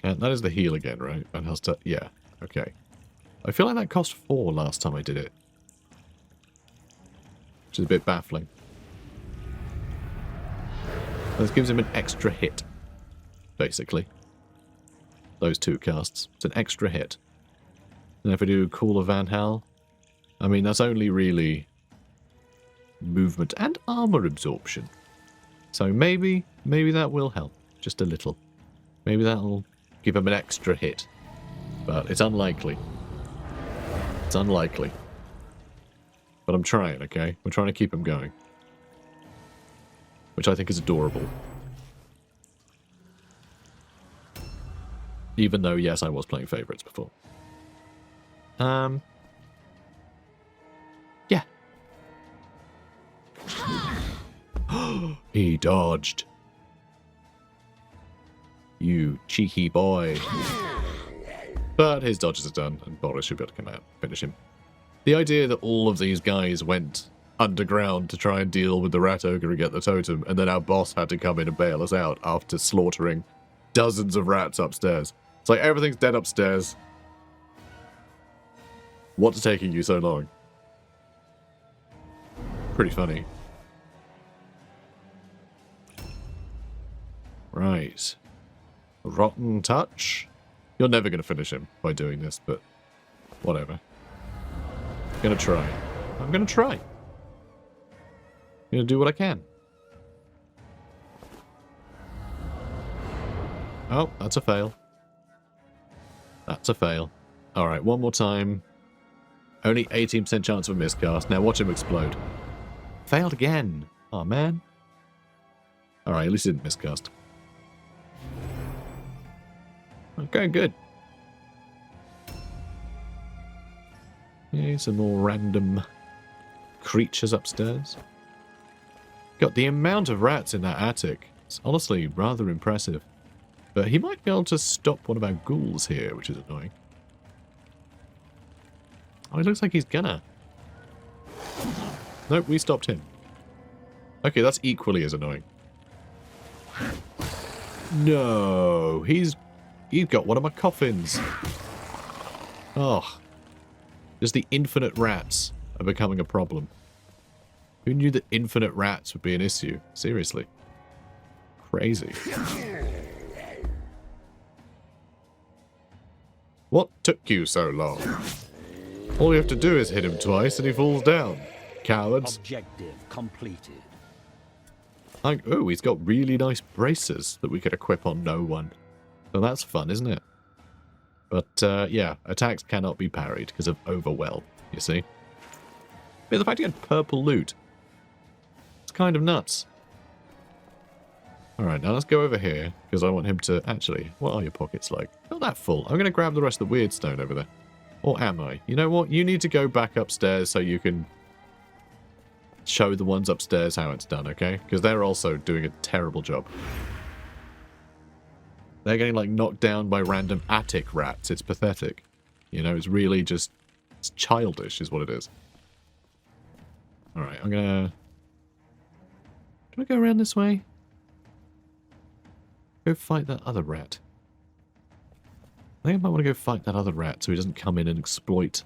And that is the heal again, right? And has to, yeah, okay. I feel like that cost 4 last time I did it. Which is a bit baffling. This gives him an extra hit, basically. Those 2 casts. It's an extra hit. And if I do Call of Van Hal, I mean, that's only really movement and armor absorption. So maybe that will help. Just a little. Maybe that'll give him an extra hit. But it's unlikely. It's unlikely. But I'm trying, okay? We're trying to keep him going. Which I think is adorable. Even though, yes, I was playing favourites before. Yeah. He dodged. You cheeky boy. But his dodges are done, and Boris should be able to come out and finish him. The idea that all of these guys went underground to try and deal with the rat ogre and get the totem, and then our boss had to come in and bail us out after slaughtering dozens of rats upstairs. It's like everything's dead upstairs. What's taking you so long? Pretty funny. Right. Rotten touch? You're never going to finish him by doing this, but whatever. Gonna try. I'm gonna try. Gonna do what I can. Oh, that's a fail. That's a fail. Alright, one more time. Only 18% chance of a miscast. Now watch him explode. Failed again. Oh, man. Alright, at least he didn't miscast. Okay, good. Yeah, some more random creatures upstairs. God, the amount of rats in that attic. It's honestly rather impressive. But he might be able to stop one of our ghouls here, which is annoying. Oh, it looks like he's gonna. Nope, we stopped him. Okay, that's equally as annoying. No, he's got one of my coffins. Oh. Just the infinite rats are becoming a problem. Who knew that infinite rats would be an issue? Seriously. Crazy. What took you so long? All you have to do is hit him twice and he falls down. Cowards. Objective completed. Oh, he's got really nice bracers that we could equip on no one. So that's fun, isn't it? But, yeah, attacks cannot be parried because of overwhelm, you see. But the fact you had purple loot, it's kind of nuts. Alright, now let's go over here, because I want him to... Actually, what are your pockets like? Not that full. I'm going to grab the rest of the weird stone over there. Or am I? You know what? You need to go back upstairs so you can show the ones upstairs how it's done, okay? Because they're also doing a terrible job. They're getting, like, knocked down by random attic rats. It's pathetic. You know, it's really just... It's childish, is what it is. Alright, I'm gonna... Do I go around this way? Go fight that other rat. I think I might want to go fight that other rat so he doesn't come in and exploit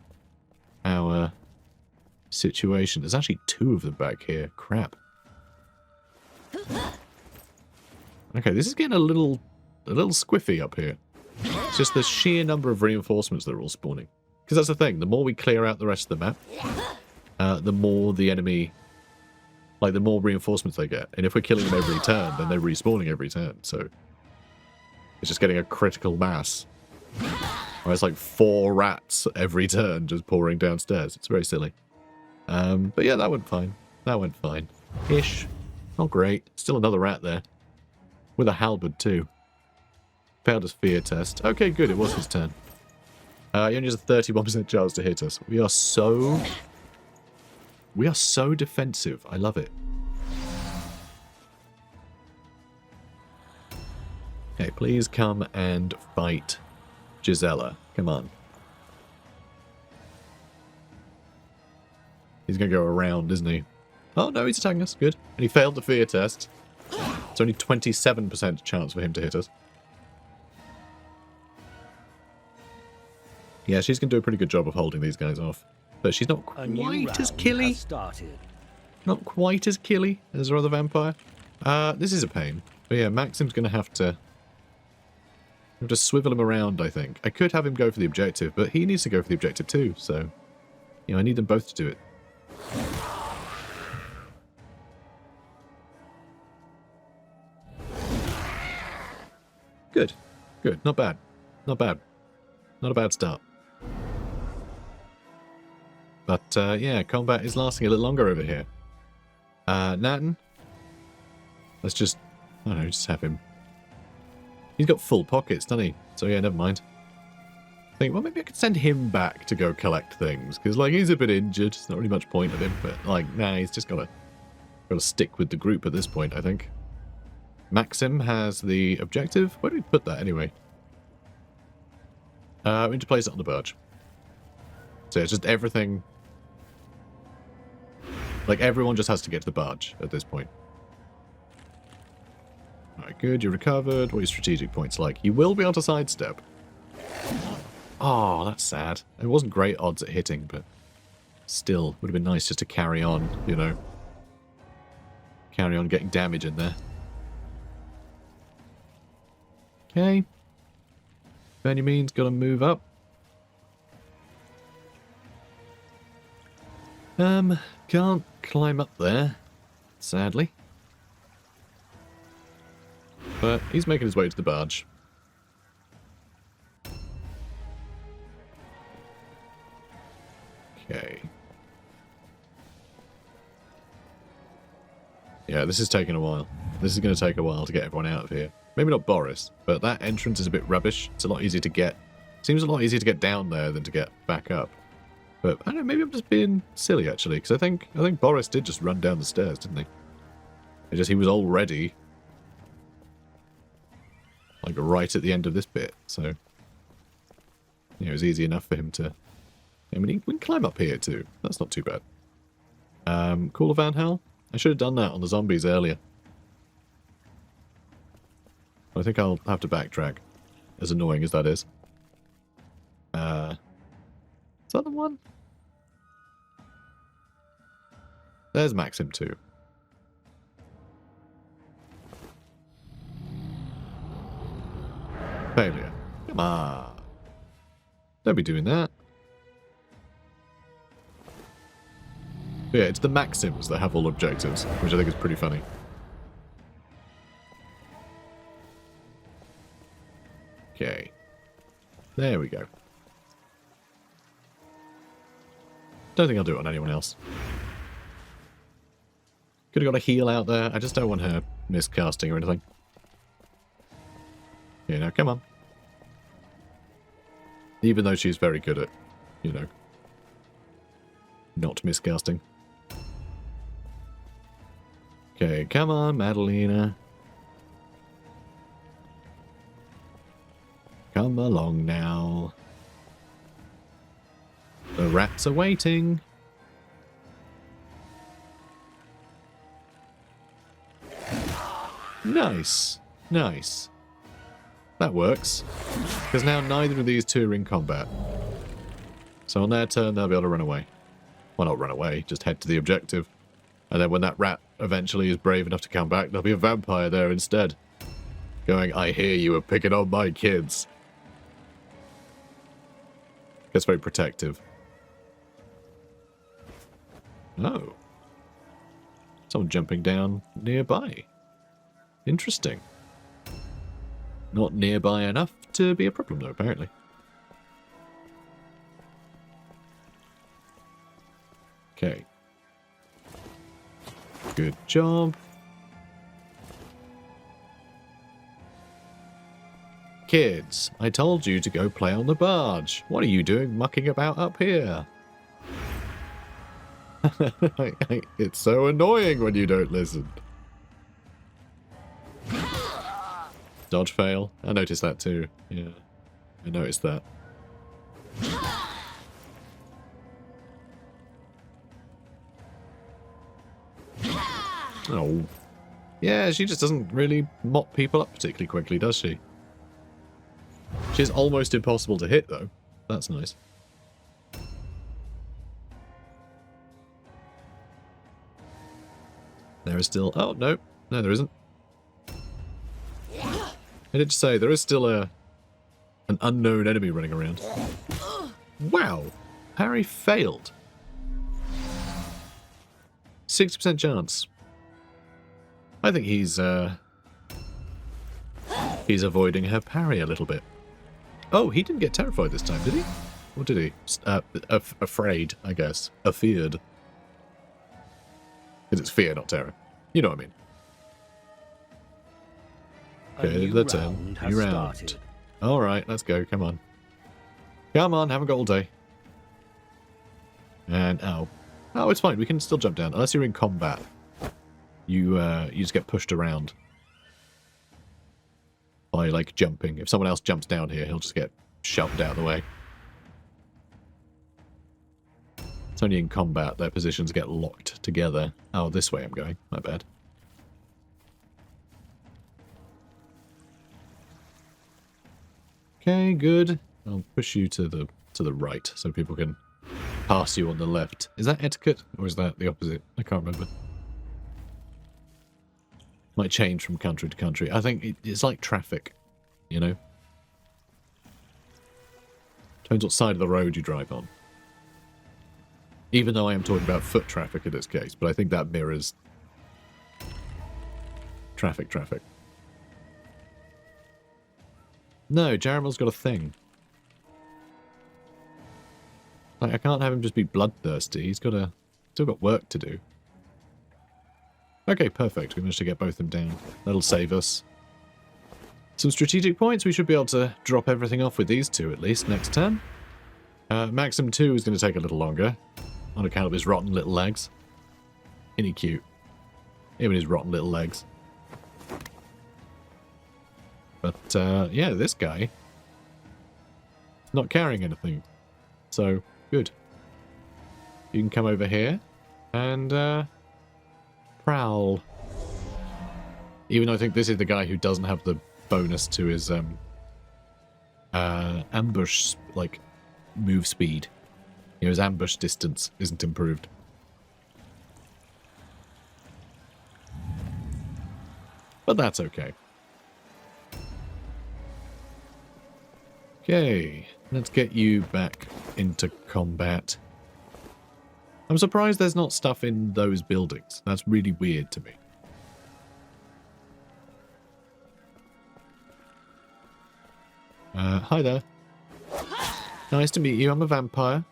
our situation. There's actually 2 of them back here. Crap. Okay, this is getting a little squiffy up here. It's just the sheer number of reinforcements that are all spawning. Because that's the thing, the more we clear out the rest of the map, the more the enemy... Like, the more reinforcements they get. And if we're killing them every turn, then they're respawning every turn, so... It's just getting a critical mass. Or it's like 4 rats every turn just pouring downstairs. It's very silly. But yeah, that went fine. That went fine. Ish. Not great. Still another rat there. With a halberd, too. Failed his fear test. Okay, good. It was his turn. He only has a 31% chance to hit us. We are so defensive. I love it. Okay, please come and fight Gisela. Come on. He's going to go around, isn't he? Oh, no, he's attacking us. Good. And he failed the fear test. It's only 27% chance for him to hit us. Yeah, she's going to do a pretty good job of holding these guys off. But she's not quite as killy. Not quite as killy as our other vampire. This is a pain. But yeah, Maxim's going to have to swivel him around, I think. I could have him go for the objective, but he needs to go for the objective too, so... You know, I need them both to do it. Good. Good. Not bad. Not bad. Not a bad start. But, yeah, combat is lasting a little longer over here. Nathan? Let's just... I don't know, just have him... He's got full pockets, doesn't he? So yeah, never mind. I think, well, maybe I could send him back to go collect things. Because, like, he's a bit injured. There's not really much point of him. But, like, nah, he's just got to stick with the group at this point, I think. Maxim has the objective. Where do we put that, anyway? We need to place it on the barge. So it's just everything... Like, everyone just has to get to the barge at this point. Alright, good, you recovered. What are your strategic points like? You will be able to sidestep. Oh, that's sad. It wasn't great odds at hitting, but still, would have been nice just to carry on, you know. Carry on getting damage in there. Okay. Benjamin's got to move up. Can't climb up there, sadly. But he's making his way to the barge. Okay. Yeah, this is taking a while. This is going to take a while to get everyone out of here. Maybe not Boris, but that entrance is a bit rubbish. It's a lot easier to get. Seems a lot easier to get down there than to get back up. But I don't know, maybe I'm just being silly actually, because I think Boris did just run down the stairs, didn't he? It's just he was already like right at the end of this bit, so you know, it was easy enough for him to. I mean, we can climb up here too. That's not too bad. Call of Van Hell. I should have done that on the zombies earlier. I think I'll have to backtrack, as annoying as that is. Is that the one? There's Maxim too. Failure. Come on. Don't be doing that. But yeah, it's the Maxims that have all objectives, which I think is pretty funny. Okay. There we go. Don't think I'll do it on anyone else. Could have got a heal out there. I just don't want her miscasting or anything. You know, come on. Even though she's very good at, you know, not miscasting. Okay, come on, Madalena. Come along now. The rats are waiting. Nice. Nice. That works. Because now neither of these two are in combat. So on their turn, they'll be able to run away. Well, not run away, just head to the objective. And then when that rat eventually is brave enough to come back, there'll be a vampire there instead. Going, I hear you were picking on my kids. Gets very protective. Oh. Someone jumping down nearby. Interesting. Not nearby enough to be a problem, though, apparently. Okay. Good job. Kids, I told you to go play on the barge. What are you doing mucking about up here? It's so annoying when you don't listen. Dodge fail. I noticed that too. Yeah, I noticed that. Oh. Yeah, she just doesn't really mop people up particularly quickly, does she? She's almost impossible to hit, though. That's nice. There is still... Oh, no. No, there isn't. I did say, there is still an unknown enemy running around. Wow. Parry failed. 60% chance. I think he's avoiding her parry a little bit. Oh, he didn't get terrified this time, did he? Or did he? Afraid, I guess. Afeared. Because it's fear, not terror. You know what I mean. Okay, the turn. New round. Alright, let's go. Come on. Come on, haven't got all day. And, oh. Oh, it's fine. We can still jump down. Unless you're in combat. You just get pushed around. By, like, jumping. If someone else jumps down here, he'll just get shoved out of the way. It's only in combat their positions get locked together. Oh, this way I'm going. My bad. Okay, good. I'll push you to the right so people can pass you on the left. Is that etiquette or is that the opposite? I can't remember. Might change from country to country. I think it's like traffic, you know? Depends what side of the road you drive on. Even though I am talking about foot traffic in this case, but I think that mirrors traffic. No, Jaramel's got a thing. Like, I can't have him just be bloodthirsty. He's still got work to do. Okay, perfect. We managed to get both of them down. That'll save us some strategic points. We should be able to drop everything off with these two, at least, next turn. Maxim 2 is going to take a little longer, on account of his rotten little legs. Isn't he cute? Him and his rotten little legs. But, yeah, this guy not carrying anything. So, good. You can come over here and, prowl. Even though I think this is the guy who doesn't have the bonus to his, ambush, like, move speed. You know, his ambush distance isn't improved. But that's okay. Okay, let's get you back into combat. I'm surprised there's not stuff in those buildings. That's really weird to me. Hi there. Nice to meet you. I'm a vampire.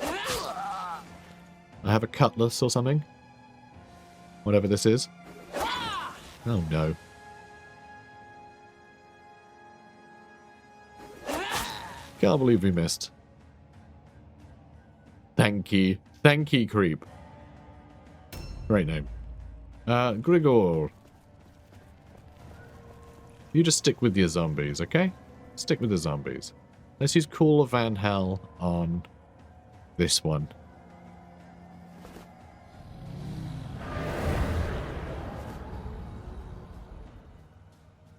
I have a cutlass or something. Whatever this is. Oh no. Can't believe we missed. Thank you. Thank you, creep. Great name. Grigor. You just stick with your zombies, okay? Stick with the zombies. Let's use Call of Van Hell on this one.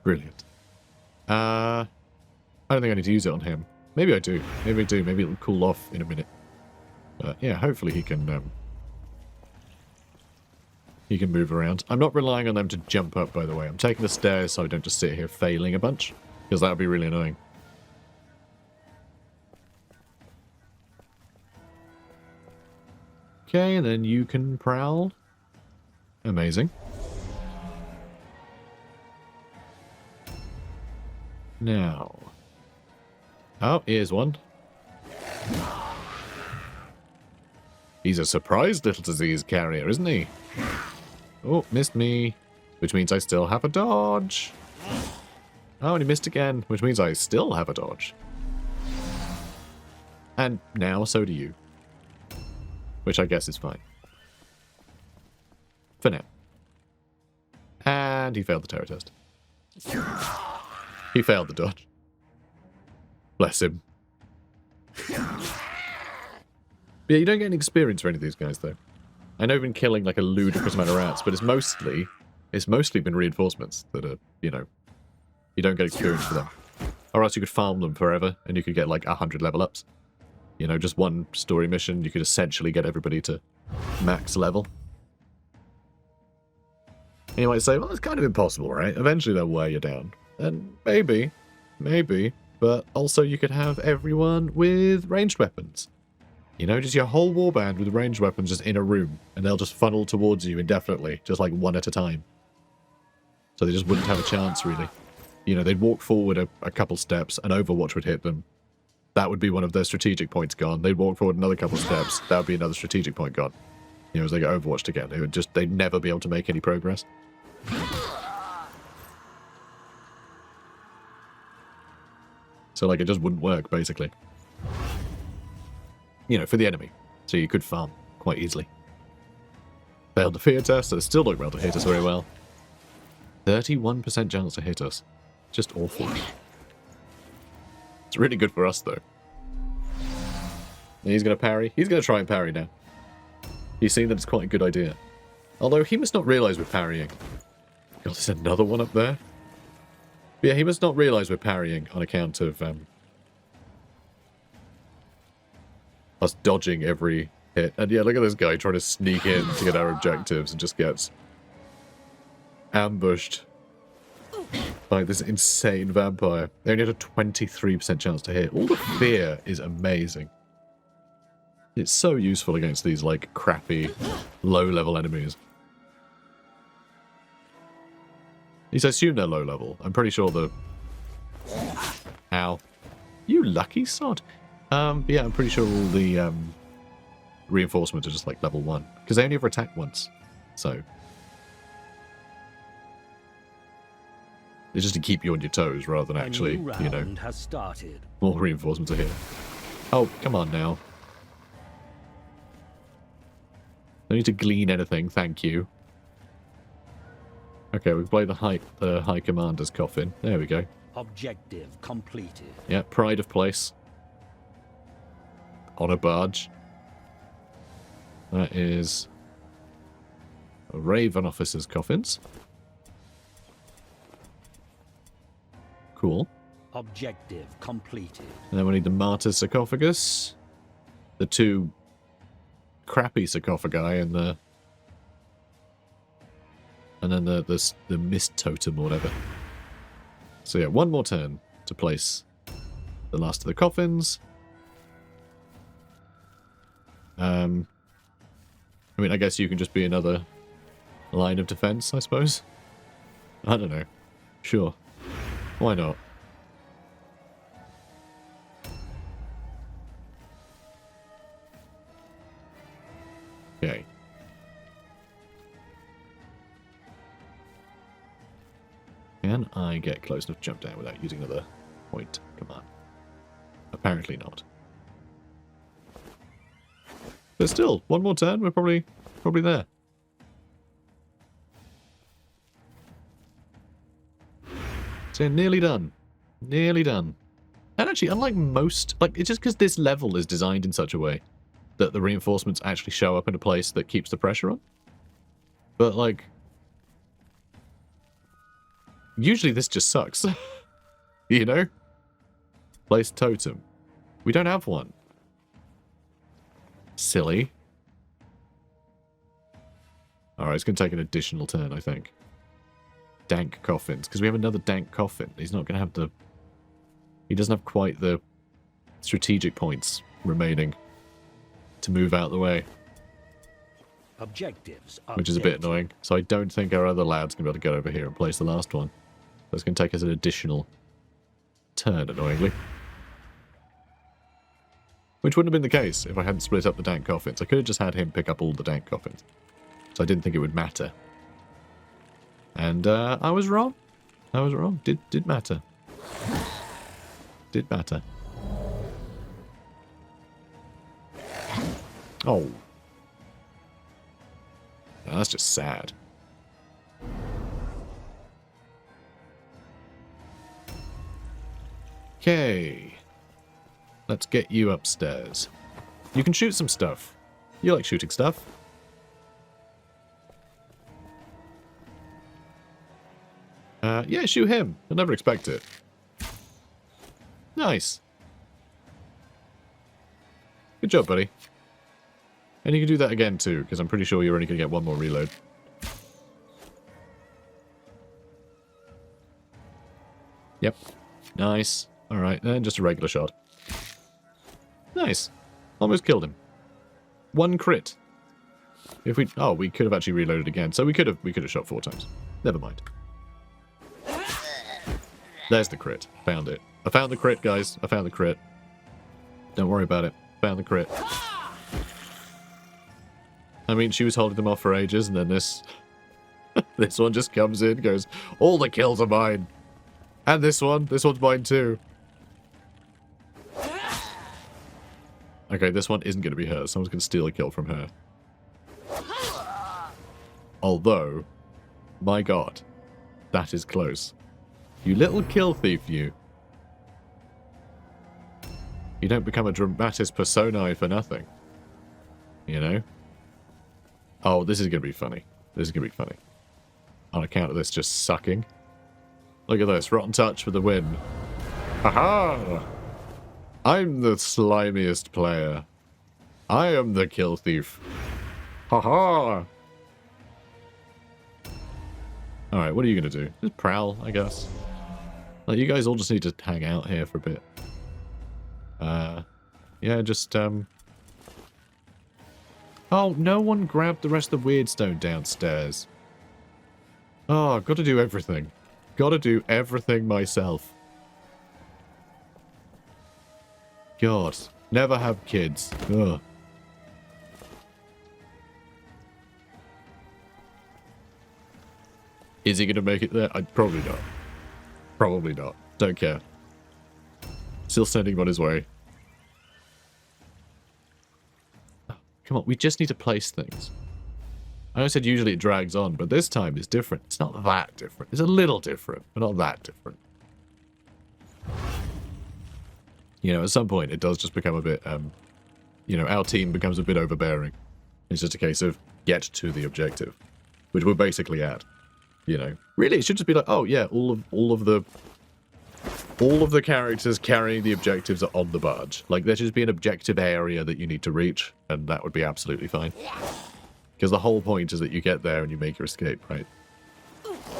Brilliant. I don't think I need to use it on him. Maybe I do. Maybe I do. Maybe it'll cool off in a minute. But yeah, hopefully he can move around. I'm not relying on them to jump up, by the way. I'm taking the stairs so I don't just sit here failing a bunch, because that would be really annoying. Okay, and then you can prowl. Amazing. Now. Oh, here's one. He's a surprised little disease carrier, isn't he? Oh, missed me. Which means I still have a dodge. Oh, and he missed again. Which means I still have a dodge. And now so do you. Which I guess is fine. For now. And he failed the terror test. He failed the dodge. Bless him. But yeah, you don't get any experience for any of these guys, though. I know I've been killing like a ludicrous amount of rats, but it's mostly been reinforcements that are, you know, you don't get experience for them. Or else you could farm them forever, and you could get like 100 level ups. You know, just one story mission, you could essentially get everybody to max level. And you might say, well, it's kind of impossible, right? Eventually they'll wear you down. And maybe, but also you could have everyone with ranged weapons. You know, just your whole warband with ranged weapons just in a room, and they'll just funnel towards you indefinitely, just like one at a time. So they just wouldn't have a chance, really. You know, they'd walk forward a couple steps, and Overwatch would hit them. That would be one of their strategic points gone. They'd walk forward another couple steps, that would be another strategic point gone. You know, as they get Overwatched again, they'd never be able to make any progress. So, like, it just wouldn't work, basically. You know, for the enemy. So you could farm quite easily. Failed the fear test, so still not able to hit us very well. 31% chance to hit us. Just awful. It's really good for us, though. And he's going to parry. He's going to try and parry now. He's seen that it's quite a good idea. Although, he must not realise we're parrying. God, there's another one up there. But yeah, he must not realise we're parrying on account of us dodging every hit. And yeah, look at this guy trying to sneak in to get our objectives and just gets ambushed by this insane vampire. They only had a 23% chance to hit. All the fear is amazing. It's so useful against these, like, crappy, low-level enemies. At least I assume they're low-level. I'm pretty sure the... Ow. You lucky sod. Yeah, I'm pretty sure all the reinforcements are just like level 1. Because they only ever attack once. So. It's just to keep you on your toes rather than actually, you know, has started. more reinforcements are here. Oh, come on now. No need to glean anything, thank you. Okay, we play the High Commander's coffin. There we go. Objective completed. Yeah, pride of place. On a barge. That is a Raven officer's coffins. Cool. Objective completed. And then we need the Martyr's sarcophagus. The 2 crappy sarcophagi and the... And then the mist totem or whatever. So yeah, 1 more turn to place the last of the coffins. I mean, I guess you can just be another line of defense, I suppose. I don't know. Sure. Why not? Okay. Can I get close enough to jump down without using another point command? Apparently not. But still, 1 more turn, we're probably there. So nearly done. Nearly done. And actually, unlike most... Like, it's just because this level is designed in such a way that the reinforcements actually show up in a place that keeps the pressure on. But, like... Usually this just sucks. You know? Place totem. We don't have one. Silly. Alright, it's going to take an additional turn, I think. Dank coffins. Because we have another dank coffin. He's not going to have the... He doesn't have quite the strategic points remaining to move out the way. Objectives. Which is a bit annoying. So I don't think our other lad's going to be able to get over here and place the last one. So it's going to take us an additional turn, annoyingly. Which wouldn't have been the case if I hadn't split up the dank coffins. I could have just had him pick up all the dank coffins. So I didn't think it would matter. And I was wrong. I was wrong. Did matter. Did matter. Oh. No, that's just sad. Okay. Let's get you upstairs. You can shoot some stuff. You like shooting stuff. Yeah, shoot him. I'll never expect it. Nice. Good job, buddy. And you can do that again, too, because I'm pretty sure you're only going to get 1 more reload. Yep. Nice. Alright, and just a regular shot. Nice. Almost killed him. 1 crit. If we... Oh, we could have actually reloaded again. So we could have shot 4 times. Never mind. There's the crit. Found it. I found the crit, guys. I found the crit. Don't worry about it. Found the crit. I mean, she was holding them off for ages, and then this... this one just comes in, goes, all the kills are mine. And this one's mine too. Okay, this one isn't going to be hers. Someone's going to steal a kill from her. Although, my god, that is close. You little kill thief, you. You don't become a dramatis personae for nothing. You know? Oh, this is going to be funny. This is going to be funny. On account of this just sucking. Look at this. Rotten touch for the win. Haha! I'm the slimiest player. I am the kill thief. Haha! Alright, what are you going to do? Just prowl, I guess. Like, you guys all just need to hang out here for a bit. Yeah, just, Oh, no one grabbed the rest of the Weirdstone downstairs. Oh, got to do everything. Got to do everything myself. God. Never have kids. Ugh. Is he going to make it there? Probably not. Probably not. Don't care. Still sending him on his way. Oh, come on, we just need to place things. I know I said usually it drags on, but this time it's different. It's not that different. It's a little different, but not that different. You know, at some point it does just become a bit, you know, our team becomes a bit overbearing. It's just a case of get to the objective, which we're basically at. You know, really, it should just be like, oh yeah, all of the characters carrying the objectives are on the barge. Like, there should just be an objective area that you need to reach, and that would be absolutely fine. Because the whole point is that you get there and you make your escape, right?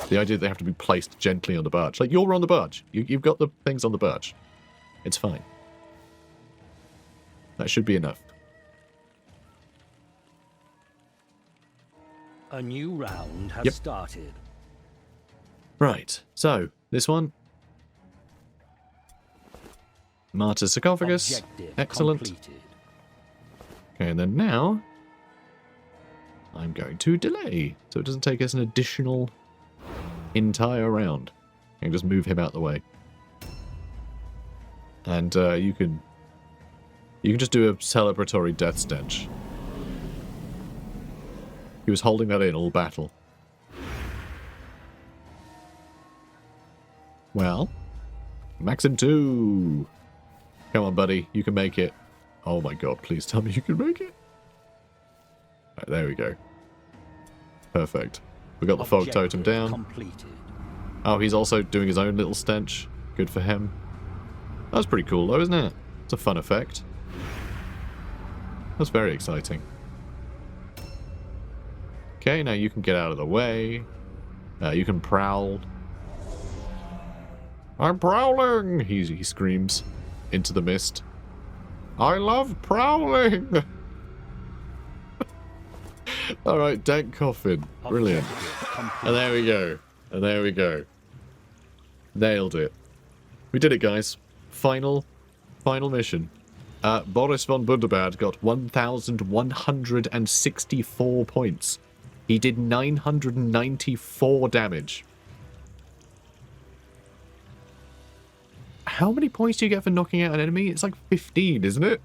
The idea that they have to be placed gently on the barge. Like, you're on the barge. You've got the things on the barge. It's fine. That should be enough. A new round has started. Right, so, this one. Martyr's Sarcophagus. Objective Excellent. completed. Okay, and then now, I'm going to delay, so it doesn't take us an additional entire round. I can just move him out the way. And you can just do a celebratory death stench. He was holding that in all battle. Well, Maxim 2. Come on, buddy. You can make it. Oh my god, please tell me you can make it. Right, there we go. Perfect. We got the fog totem down. Completed. Oh, he's also doing his own little stench. Good for him. That was pretty cool though, isn't it? It's a fun effect. That's very exciting. Okay, now you can get out of the way. You can prowl. I'm prowling! He screams into the mist. I love prowling! Alright, dank coffin. Brilliant. And there we go. And there we go. Nailed it. We did it, guys. Final mission. Boris von Bunderbad got 1,164 points. He did 994 damage. How many points do you get for knocking out an enemy? It's like 15, isn't it?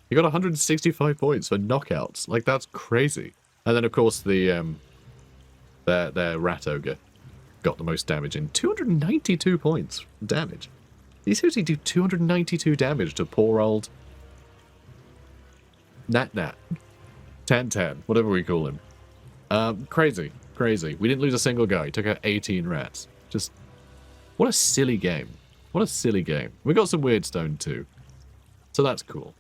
You got 165 points for knockouts. Like, that's crazy. And then, of course, their Rat Ogre got the most damage in. 292 points damage. Did you seriously do 292 damage to poor old Nat, Tan, whatever we call him. Crazy. Crazy. We didn't lose a single guy. He took out 18 rats. Just, what a silly game. What a silly game. We got some weird stone too. So that's cool.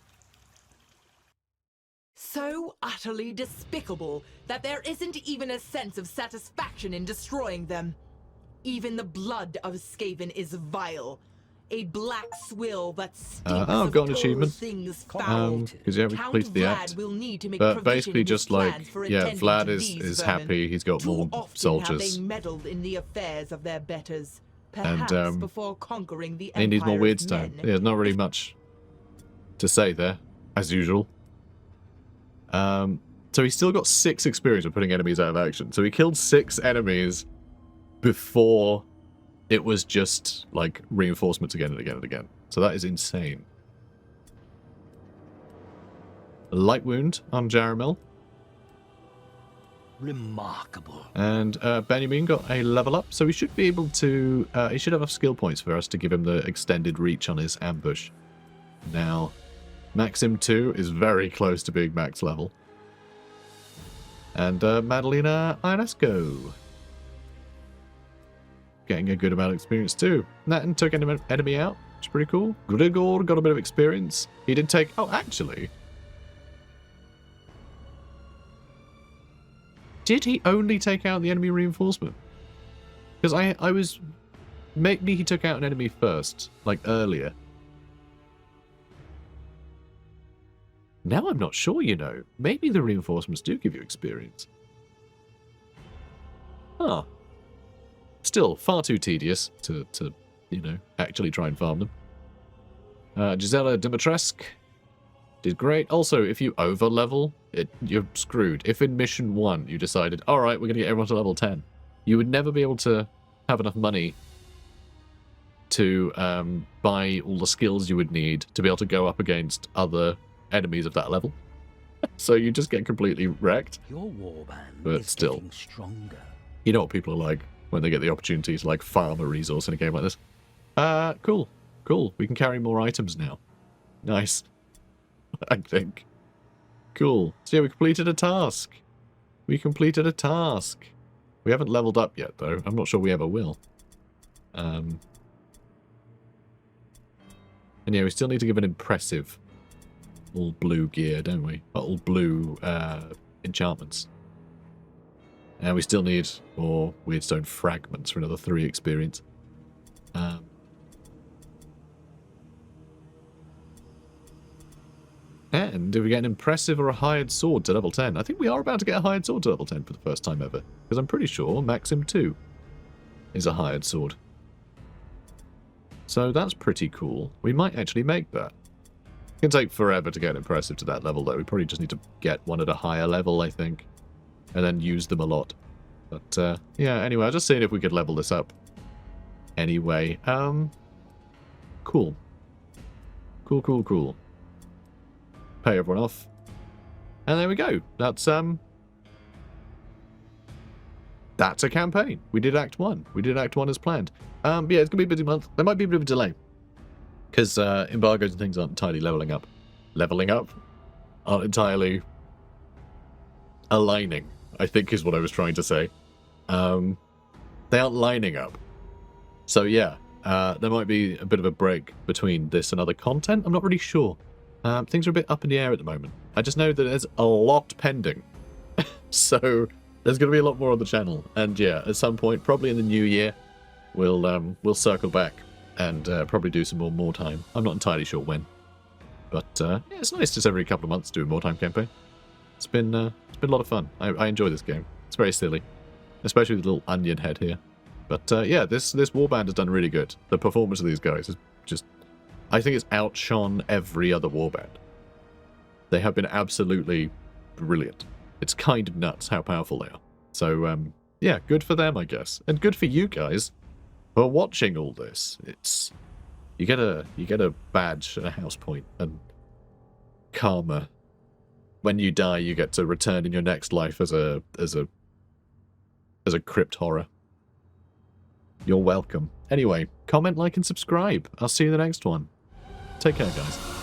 So utterly despicable that there isn't even a sense of satisfaction in destroying them. Even the blood of Skaven is vile. A black swill that stinks I've got an of achievement. all things foul. Because yeah, we completed the act. Will need to make But provision basically in his just like, plans for yeah, attending Vlad to is these vermin. happy. He's got Too more often soldiers. Have they meddled in the affairs of their betters, perhaps before conquering the empire. He needs more weird stone. men. Yeah, there's not really much to say there, as usual. So he's still got 6 experience with putting enemies out of action. So he killed 6 enemies before it was just, like, reinforcements again and again and again. So that is insane. A light wound on Jaramel. Remarkable. And Benjamin got a level up, so he should be able to... he should have enough skill points for us to give him the extended reach on his ambush. Now, Maxim 2 is very close to being max level. And Madalena Ionesco. Getting a good amount of experience too. Natten took an enemy out, which is pretty cool. Grigor got a bit of experience. He did take... Oh, actually... Did he only take out the enemy reinforcement? Because I was... Maybe he took out an enemy first, like earlier. Now I'm not sure, you know. Maybe the reinforcements do give you experience. Huh. Still, far too tedious to you know, actually try and farm them. Gisela Dimitrescu did great. Also, if you over-level, you're screwed. If in Mission 1 you decided, alright, we're going to get everyone to level 10, you would never be able to have enough money to buy all the skills you would need to be able to go up against other enemies of that level. So you just get completely wrecked. Your warband But is still. getting stronger. You know what people are like when they get the opportunity to, like, farm a resource in a game like this. Cool. Cool. We can carry more items now. Nice. I think. Cool. So yeah, we completed a task. We completed a task. We haven't leveled up yet, though. I'm not sure we ever will. And yeah, we still need to give an impressive all blue gear, don't we? All blue enchantments. And we still need more Weirdstone fragments for another 3 experience. And if we get an impressive or a hired sword to level 10, I think we are about to get a hired sword to level 10 for the first time ever. Because I'm pretty sure Maxim 2 is a hired sword. So that's pretty cool. We might actually make that. It can take forever to get impressive to that level, though. We probably just need to get one at a higher level, I think. And then use them a lot. But, yeah, anyway, I was just seeing if we could level this up. Anyway, cool. Cool, cool, cool. Pay everyone off. And there we go. That's a campaign. We did Act 1. We did Act 1 as planned. Yeah, it's going to be a busy month. There might be a bit of a delay. Because embargoes and things aren't entirely leveling up. Leveling up? Aren't entirely aligning, I think is what I was trying to say. They aren't lining up. So yeah, there might be a bit of a break between this and other content. I'm not really sure. Things are a bit up in the air at the moment. I just know that there's a lot pending. So there's going to be a lot more on the channel. And yeah, at some point, probably in the new year, we'll circle back and probably do some more Mordheim. I'm not entirely sure when. But yeah, it's nice just every couple of months to do a Mordheim campaign. It's been a lot of fun. I enjoy this game. It's very silly. Especially with the little onion head here. But yeah, this warband has done really good. The performance of these guys is just... I think it's outshone every other warband. They have been absolutely brilliant. It's kind of nuts how powerful they are. So, yeah, good for them, I guess. And good for you guys for watching all this. It's... You get a badge and a house point and karma. When you die, you get to return in your next life as a crypt horror. You're welcome. Anyway, comment, like, and subscribe. I'll see you in the next one. Take care, guys.